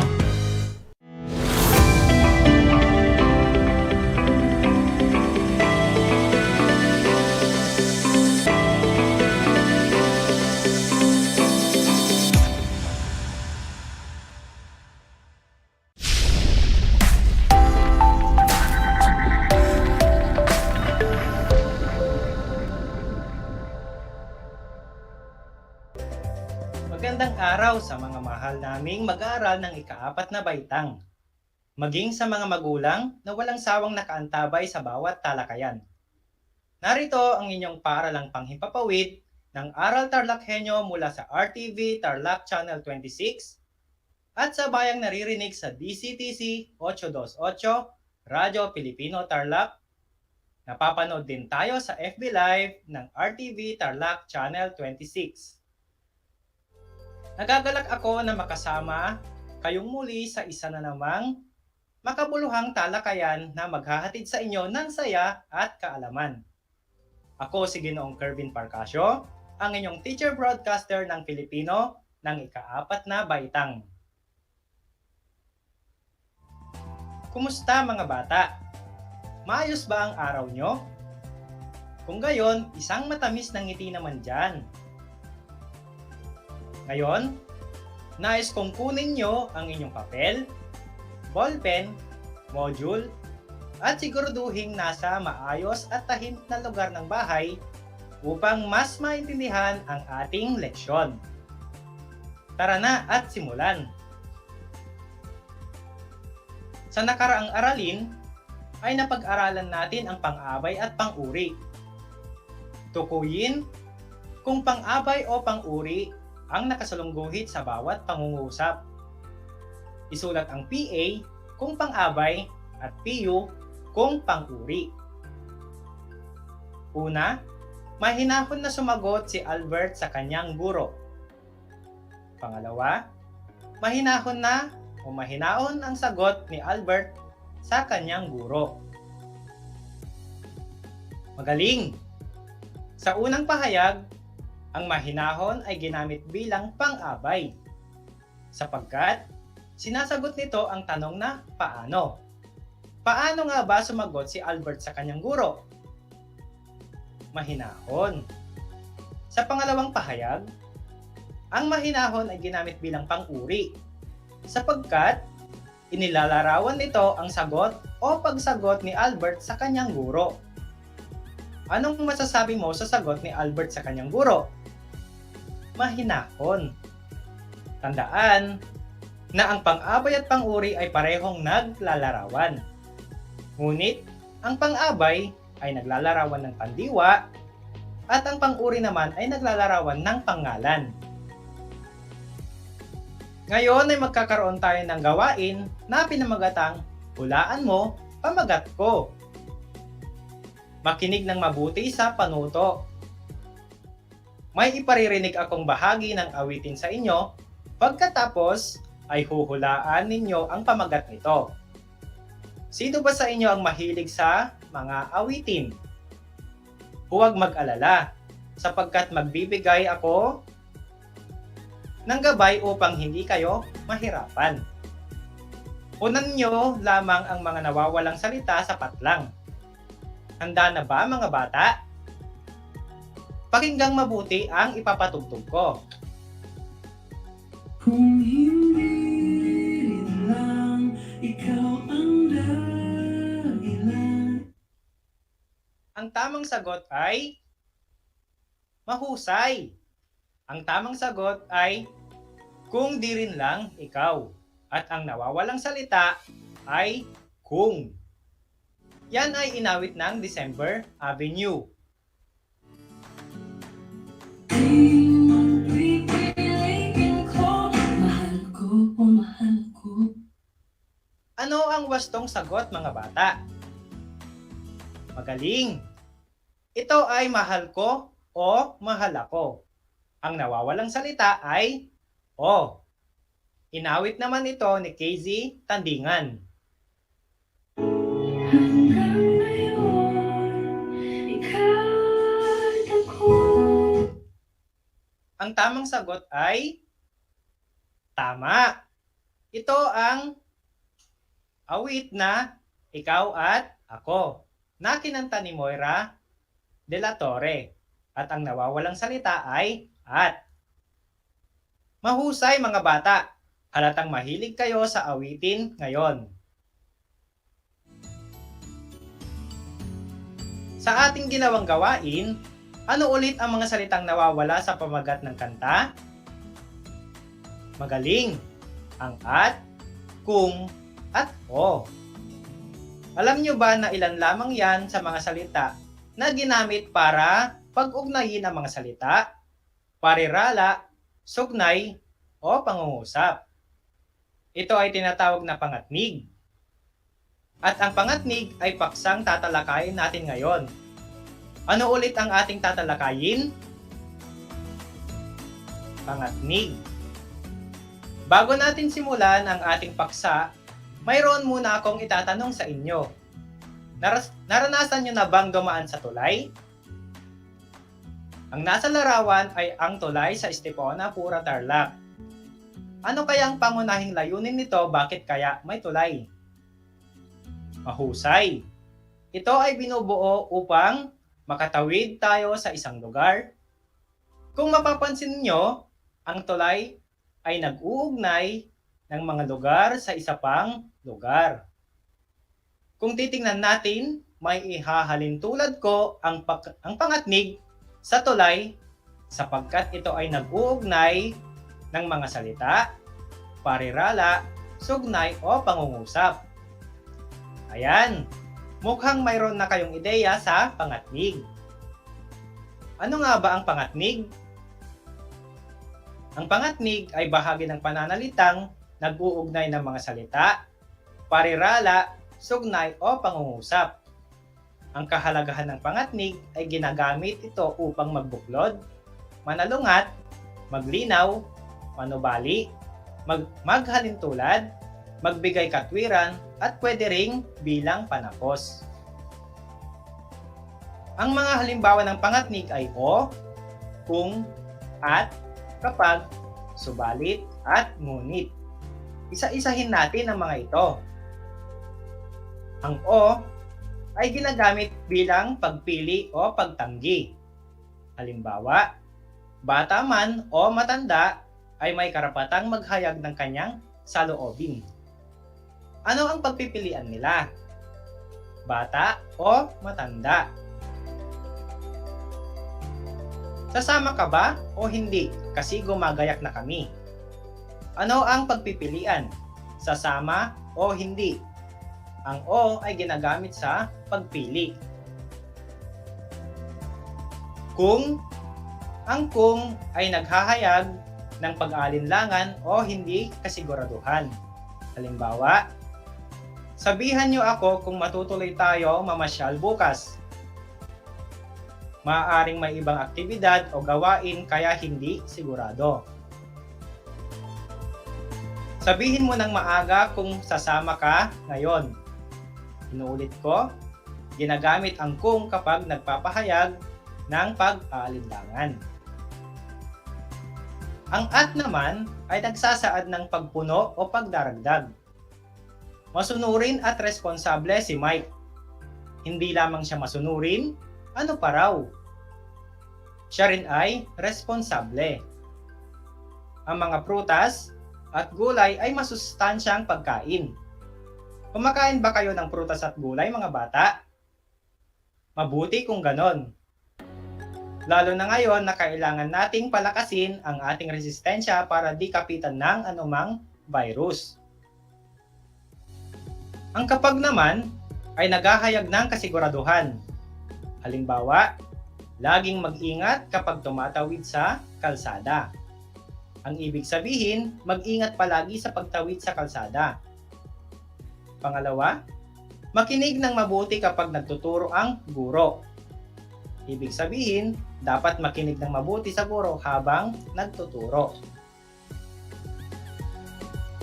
Magandang araw sa mga mahal naming mag-aaral ng ika-4 na baitang. Maging sa mga magulang na walang sawang nakaantabay sa bawat talakayan. Narito ang inyong paaralang panghimpapawid ng Aral TarlakHenyo mula sa RTV Tarlac Channel 26 at sa bayang naririnig sa DCTC 828, Radyo Pilipino Tarlac. Napapanood din tayo sa FB Live ng RTV Tarlac Channel 26. Nagagalak ako na makasama kayong muli sa isa na namang makabuluhang talakayan na maghahatid sa inyo ng saya at kaalaman. Ako si Ginoong Kervin Parcasio, ang inyong teacher broadcaster ng Filipino ng ika-4 na baitang. Kumusta mga bata? Maayos ba ang araw nyo? Kung gayon, isang matamis na ngiti naman dyan. Ngayon, nais kong kunin nyo ang inyong papel, ballpen, module, at siguraduhin nasa maayos at tahimik na lugar ng bahay upang mas maintindihan ang ating leksyon. Tara na at simulan! Sa nakaraang aralin, ay napag-aralan natin ang pang-abay at pang-uri. Tukuyin kung pang-abay o pang-uri ang nakasalungguhit sa bawat pangungusap. Isulat ang PA kung pang-abay at PU kung pang-uri. Una, mahinahon na sumagot si Albert sa kanyang guro. Pangalawa, mahinahon na o mahinahon ang sagot ni Albert sa kanyang guro. Magaling! Sa unang pahayag, ang mahinahon ay ginamit bilang pang-abay sapagkat sinasagot nito ang tanong na paano. Paano nga ba sumagot si Albert sa kanyang guro? Mahinahon. Sa pangalawang pahayag, ang mahinahon ay ginamit bilang pang-uri sapagkat inilalarawan nito ang sagot o pagsagot ni Albert sa kanyang guro. Anong masasabi mo sa sagot ni Albert sa kanyang guro? Mahinahon. Tandaan na ang pang-abay at pang-uri ay parehong naglalarawan. Ngunit, ang pang-abay ay naglalarawan ng pandiwa at ang pang-uri naman ay naglalarawan ng pangalan. Ngayon ay magkakaroon tayo ng gawain na pinamagatang hulaan mo, pamagat ko. Makinig ng mabuti sa panuto. May iparirinig akong bahagi ng awitin sa inyo, pagkatapos ay huhulaan ninyo ang pamagat nito. Sino ba sa inyo ang mahilig sa mga awitin? Huwag mag-alala, sapagkat magbibigay ako ng gabay upang hindi kayo mahirapan. Unan nyo lamang ang mga nawawalang salita sapat lang. Handa na ba mga bata? Pakinggang mabuti ang ipapatugtog ko. Kung hindi lang ikaw ang dahilan. Ang tamang sagot ay mahusay. Ang tamang sagot ay kung di rin lang ikaw. At ang nawawalang salita ay kung. Yan ay inawit ng December Avenue. Ano ang wastong sagot mga bata? Magaling! Ito ay mahal ko o mahal ako. Ang nawawalang salita ay O. Inawit naman ito ni KZ Tandingan. Ang tamang sagot ay tama. Ito ang awit na Ikaw at Ako na kinanta ni Moira de la Torre. At ang nawawalang salita ay at. Mahusay mga bata, halatang mahilig kayo sa awitin ngayon. Sa ating ginawang gawain, ano ulit ang mga salitang nawawala sa pamagat ng kanta? Magaling! Ang at, kung, at o. Alam nyo ba na ilan lamang yan sa mga salita na ginamit para pag-ugnayin ang mga salita, parirala, sugnay, o pangungusap? Ito ay tinatawag na pangatnig. At ang pangatnig ay paksang tatalakayin natin ngayon. Ano ulit ang ating tatalakayin? Pangatnig. Bago natin simulan ang ating paksa, mayroon muna akong itatanong sa inyo. Naranasan nyo na bang dumaan sa tulay? Ang nasa larawan ay ang tulay sa Estepona, Pura, Tarlac. Ano kaya ang pangunahing layunin nito? Bakit kaya may tulay? Mahusay. Ito ay binubuo upang makatawid tayo sa isang lugar. Kung mapapansin nyo, ang tulay ay nag-uugnay ng mga lugar sa isa pang lugar. Kung titingnan natin, may ihahalin tulad ko ang pangatnig sa tulay sapagkat ito ay nag-uugnay ng mga salita, parirala, sugnay o pangungusap. Ayan, mukhang mayroon na kayong ideya sa pangatnig. Ano nga ba ang pangatnig? Ang pangatnig ay bahagi ng pananalitang nag-uugnay ng mga salita, parirala, sugnay o pangungusap. Ang kahalagahan ng pangatnig ay ginagamit ito upang magbuklod, manalungat, maglinaw, manubali, maghalintulad, magbigay katwiran, at pwede ring bilang panapos. Ang mga halimbawa ng pangatnig ay o, kung, at, kapag, subalit, at ngunit. Isa-isahin natin ang mga ito. Ang o ay ginagamit bilang pagpili o pagtanggi. Halimbawa, bata man o matanda ay may karapatang maghayag ng kanyang saloobin. Ano ang pagpipilian nila? Bata o matanda? Sasama ka ba o hindi kasi gumagayak na kami? Ano ang pagpipilian? Sasama o hindi? Ang o ay ginagamit sa pagpili. Kung, ang kung ay naghahayag ng pag-alinlangan o hindi kasiguraduhan. Halimbawa, sabihan niyo ako kung matutuloy tayo mamasyal bukas. Maaaring may ibang aktibidad o gawain kaya hindi sigurado. Sabihin mo ng maaga kung sasama ka ngayon. Inuulit ko, ginagamit ang kung kapag nagpapahayag ng pag-aalinlangan. Ang at naman ay nagsasaad ng pagpuno o pagdaragdag. Masunurin at responsable si Mike. Hindi lamang siya masunurin, ano pa raw? Siya rin ay responsable. Ang mga prutas at gulay ay masustansyang pagkain. Kumakain ba kayo ng prutas at gulay, mga bata? Mabuti kung ganon. Lalo na ngayon na kailangan nating palakasin ang ating resistensya para di kapitan ng anumang virus. Ang kapag naman ay naghahayag ng kasiguraduhan. Halimbawa, laging mag-ingat kapag tumatawid sa kalsada. Ang ibig sabihin, mag-ingat palagi sa pagtawid sa kalsada. Pangalawa, makinig ng mabuti kapag nagtuturo ang guro. Ibig sabihin, dapat makinig ng mabuti sa guro habang nagtuturo.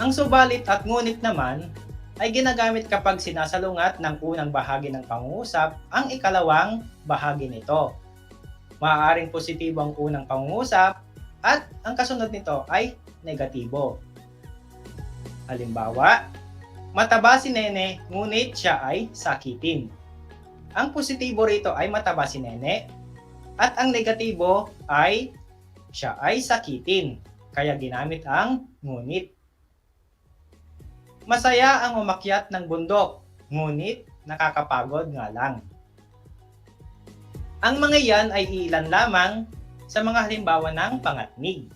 Ang subalit at ngunit naman ay ginagamit kapag sinasalungat ng unang bahagi ng pangungusap ang ikalawang bahagi nito. Maaaring positibo ang unang pangungusap at ang kasunod nito ay negatibo. Halimbawa, mataba si Nene ngunit siya ay sakitin. Ang positibo rito ay mataba si Nene at ang negatibo ay siya ay sakitin. Kaya ginamit ang ngunit. Masaya ang umakyat ng bundok, ngunit nakakapagod nga lang. Ang mga yan ay ilan lamang sa mga halimbawa ng pangatnig.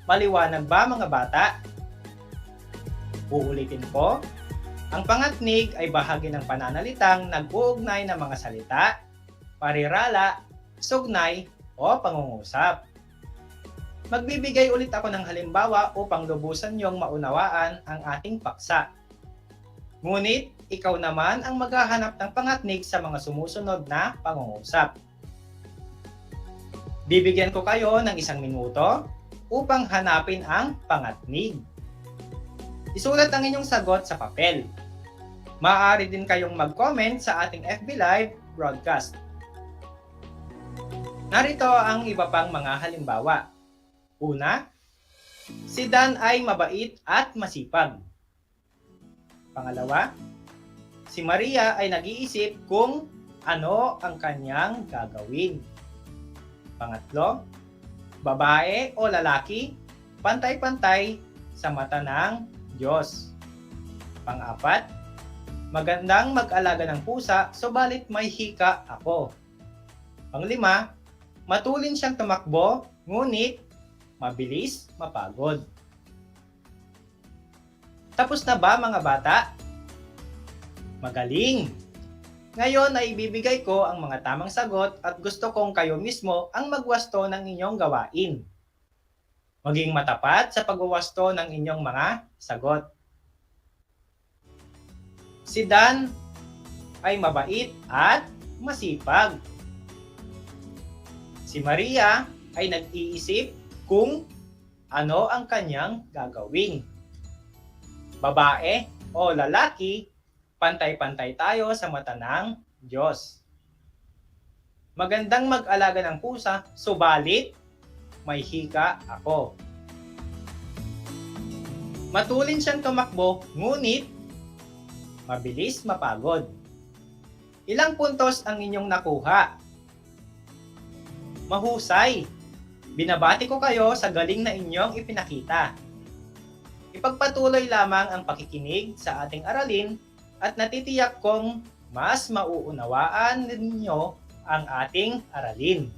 Maliwanag ba, mga bata? Uulitin ko, ang pangatnig ay bahagi ng pananalitang nag-uugnay ng mga salita, parirala, sugnay o pangungusap. Magbibigay ulit ako ng halimbawa upang lubusan niyong maunawaan ang ating paksa. Ngunit, ikaw naman ang maghahanap ng pangatnig sa mga sumusunod na pangungusap. Bibigyan ko kayo ng 1 minuto upang hanapin ang pangatnig. Isulat ang inyong sagot sa papel. Maaari din kayong mag-comment sa ating FB Live broadcast. Narito ang iba pang mga halimbawa. Una, si Dan ay mabait at masipag. Pangalawa, si Maria ay nag-iisip kung ano ang kanyang gagawin. Pangatlo, babae o lalaki, pantay-pantay sa mata ng Diyos. Pang-apat, magandang mag-alaga ng pusa subalit may hika ako. Pang-5, matulin siyang tumakbo ngunit mabilis mapagod. Tapos na ba mga bata? Magaling! Ngayon ay ibibigay ko ang mga tamang sagot at gusto kong kayo mismo ang magwasto ng inyong gawain. Maging matapat sa pagwawasto ng inyong mga sagot. Si Dan ay mabait at masipag. Si Maria ay nag-iisip kung ano ang kanyang gagawin. Babae o lalaki, pantay-pantay tayo sa mata ng Diyos. Magandang mag-alaga ng pusa, subalit may hika ako. Matulin siyang tumakbo, ngunit mabilis mapagod. Ilang puntos ang inyong nakuha? Mahusay! Binabati ko kayo sa galing na inyong ipinakita. Ipagpatuloy lamang ang pakikinig sa ating aralin at natitiyak kong mas mauunawaan ninyo ang ating aralin.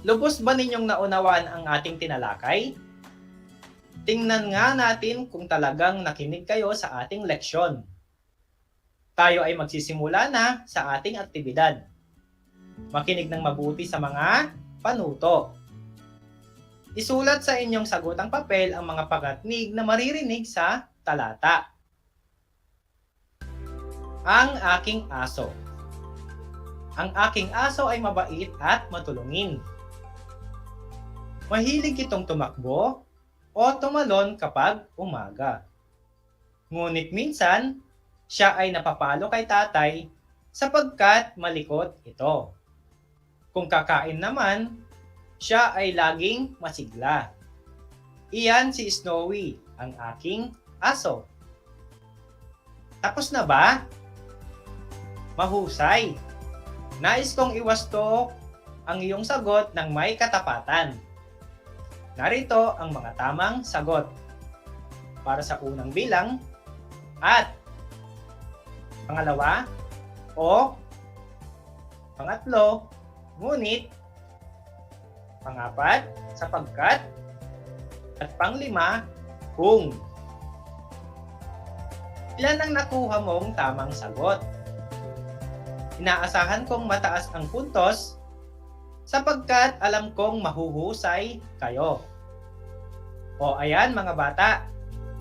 Lubos ba ninyong naunawaan ang ating tinalakay? Tingnan nga natin kung talagang nakinig kayo sa ating leksyon. Tayo ay magsisimula na sa ating aktibidad. Makinig ng mabuti sa mga panuto. Isulat sa inyong sagutang papel ang mga pangatnig na maririnig sa talata. Ang aking aso. Ang aking aso ay mabait at matulungin. Mahilig itong tumakbo o tumalon kapag umaga. Ngunit minsan, siya ay napapalo kay tatay sapagkat malikot ito. Kung kakain naman, siya ay laging masigla. Iyan si Snowy, ang aking aso. Tapos na ba? Mahusay! Nais kong iwasto ang iyong sagot ng may katapatan. Narito ang mga tamang sagot. Para sa unang bilang, at. Pangalawa, o. Pangatlo, ngunit. Pangapat, sapagkat. At panglima, kung. Ilan ang nakuha mong tamang sagot? Inaasahan kong mataas ang puntos sapagkat alam kong mahuhusay kayo. O ayan mga bata,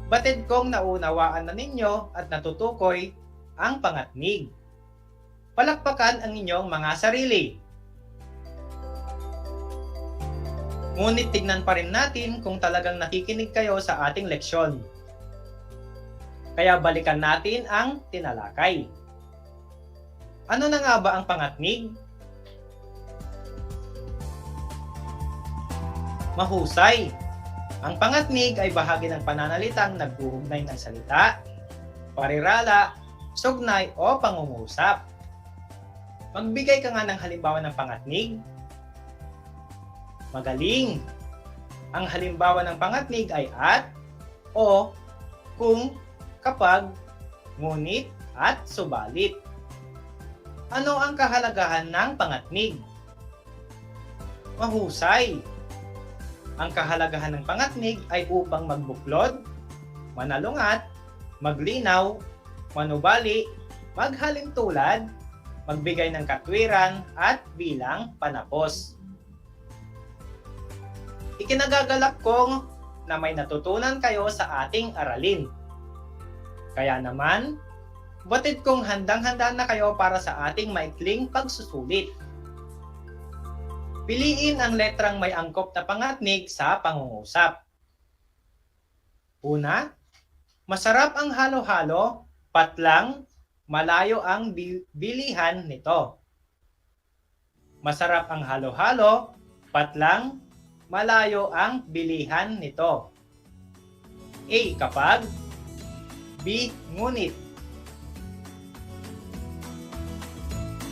batid kong naunawaan na ninyo at natutukoy ang pangatnig. Palakpakan ang inyong mga sarili. Ngunit tignan pa rin natin kung talagang nakikinig kayo sa ating leksyon. Kaya balikan natin ang tinalakay. Ano na nga ba ang pangatnig? Mahusay! Ang pangatnig ay bahagi ng pananalitang nag-uugnay ng salita, parirala, sugnay o pangungusap. Magbigay ka nga ng halimbawa ng pangatnig. Magaling! Ang halimbawa ng pangatnig ay at, o, kung, kapag, ngunit, at subalit. Ano ang kahalagahan ng pangatnig? Mahusay! Ang kahalagahan ng pangatnig ay upang magbuklod, manalungat, maglinaw, manubali, maghalintulad, magbigay ng katwiran at bilang panapos. Ikinagagalak kong na may natutunan kayo sa ating aralin. Kaya naman, batid kong handang-handa na kayo para sa ating maikling pagsusulit. Piliin ang letrang may angkop na pangatnig sa pangungusap. Una, masarap ang halo-halo, patlang, malayo ang bilihan nito. Masarap ang halo-halo, patlang, malayo ang bilihan nito. A. Kapag. B. Ngunit.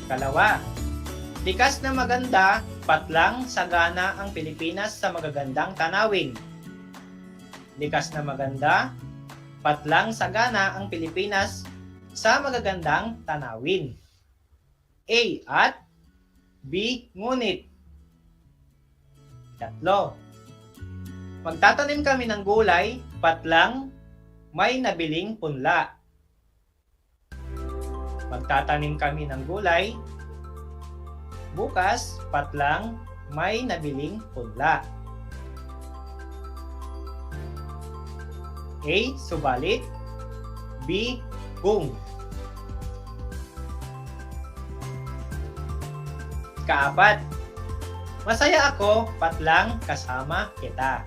Kalawa, likas na maganda, patlang, sagana ang Pilipinas sa magagandang tanawin. Likas na maganda, patlang, sagana ang Pilipinas sa magagandang tanawin. A. At B. Ngunit. Tatlo, magtatanim kami ng gulay, patlang, may nabiling punla. Magtatanim kami ng gulay, bukas, patlang, may nabiling punla. A. Subalit. B. Kung. Kaapat, masaya ako, patlang, kasama kita.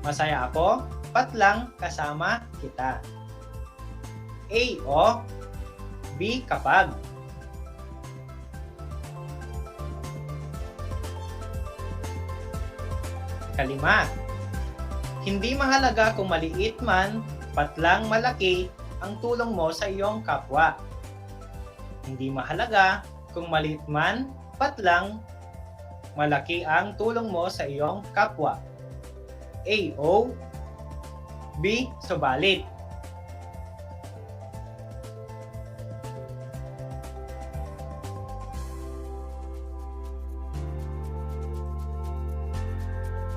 Masaya ako, patlang, kasama kita. A. O. B. Kapag. Kalima, hindi mahalaga kung maliit man, patlang malaki ang tulong mo sa iyong kapwa. Hindi mahalaga kung maliit man, patlang malaki ang tulong mo sa iyong kapwa. A. O. B. Subalit.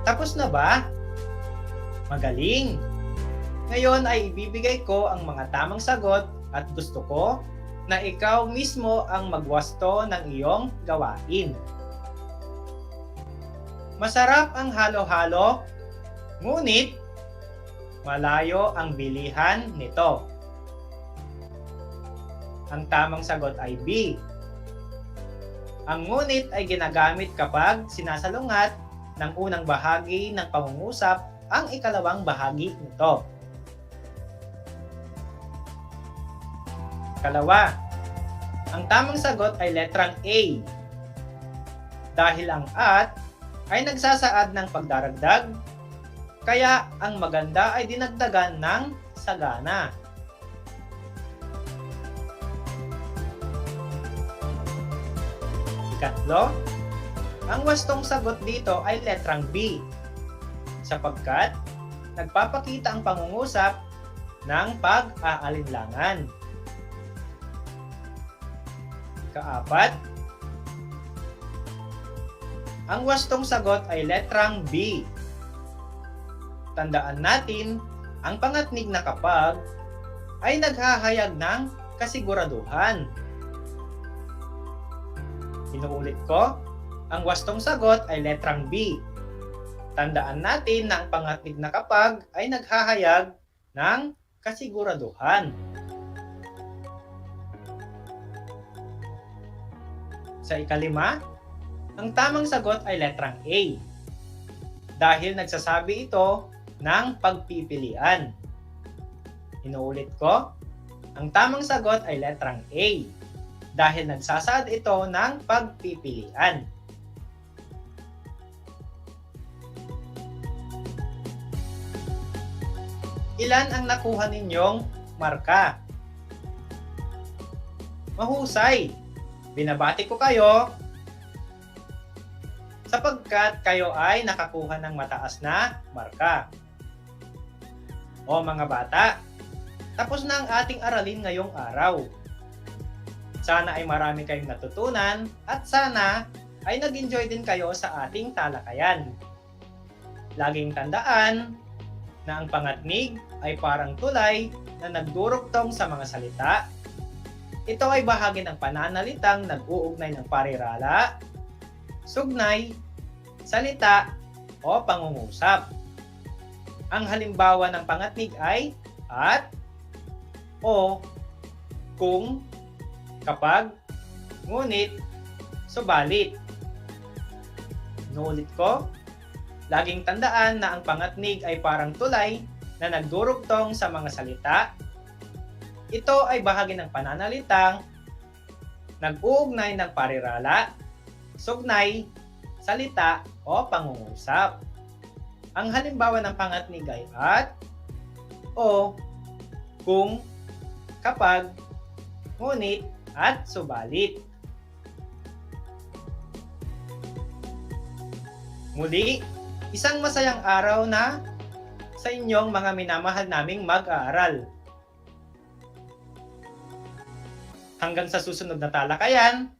Tapos na ba? Magaling! Ngayon ay ibibigay ko ang mga tamang sagot at gusto ko na ikaw mismo ang magwasto ng iyong gawain. Masarap ang halo-halo, ngunit malayo ang bilihan nito. Ang tamang sagot ay B. Ang ngunit ay ginagamit kapag sinasalungat ng unang bahagi ng pangungusap ang ikalawang bahagi nito. Kalawa, ang tamang sagot ay letrang A. Dahil ang at ay nagsasaad ng pagdaragdag, kaya ang maganda ay dinagdagan ng sagana. Ikatlo, ang wastong sagot dito ay letrang B, sapagkat nagpapakita ang pangungusap ng pag-aalinlangan. Kaapat, ang wastong sagot ay letrang B. Tandaan natin, ang pangatnig na kapag ay naghahayag ng kasiguraduhan. Inuulit ko, ang wastong sagot ay letrang B. Tandaan natin na ang pangatnig na kapag ay naghahayag ng kasiguraduhan. Sa ikalima, ang tamang sagot ay letrang A. Dahil nagsasabi ito ng pagpipilian. Inuulit ko, ang tamang sagot ay letrang A. Dahil nagsasaad ito ng pagpipilian. Ilan ang nakuha ninyong marka? Mahusay! Binabati ko kayo sapagkat kayo ay nakakuha ng mataas na marka. O mga bata, tapos na ang ating aralin ngayong araw. Sana ay marami kayong natutunan at sana ay nag-enjoy din kayo sa ating talakayan. Laging tandaan na ang pangatnig ay parang tulay na nagdurugtong sa mga salita. Ito ay bahagi ng pananalitang nag-uugnay ng parirala, sugnay, salita o pangungusap. Ang halimbawa ng pangatnig ay at, o, kung, kapag, ngunit, subalit. Inuulit ko, laging tandaan na ang pangatnig ay parang tulay na nagdurugtong sa mga salita. Ito ay bahagi ng pananalitang nag-uugnay ng parirala, sugnay, salita o pangungusap. Ang halimbawa ng pangatnig ay at, o, kung, kapag, ngunit, at subalit. Muli, isang masayang araw na sa inyong mga minamahal naming mag-aaral. Hanggang sa susunod na talakayan,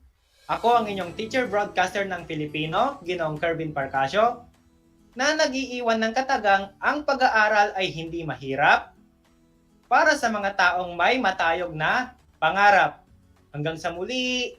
ako ang inyong teacher broadcaster ng Filipino, Ginoong Kervin Parcasio, na nag-iiwan ng katagang ang pag-aaral ay hindi mahirap para sa mga taong may matayog na pangarap. Hanggang sa muli!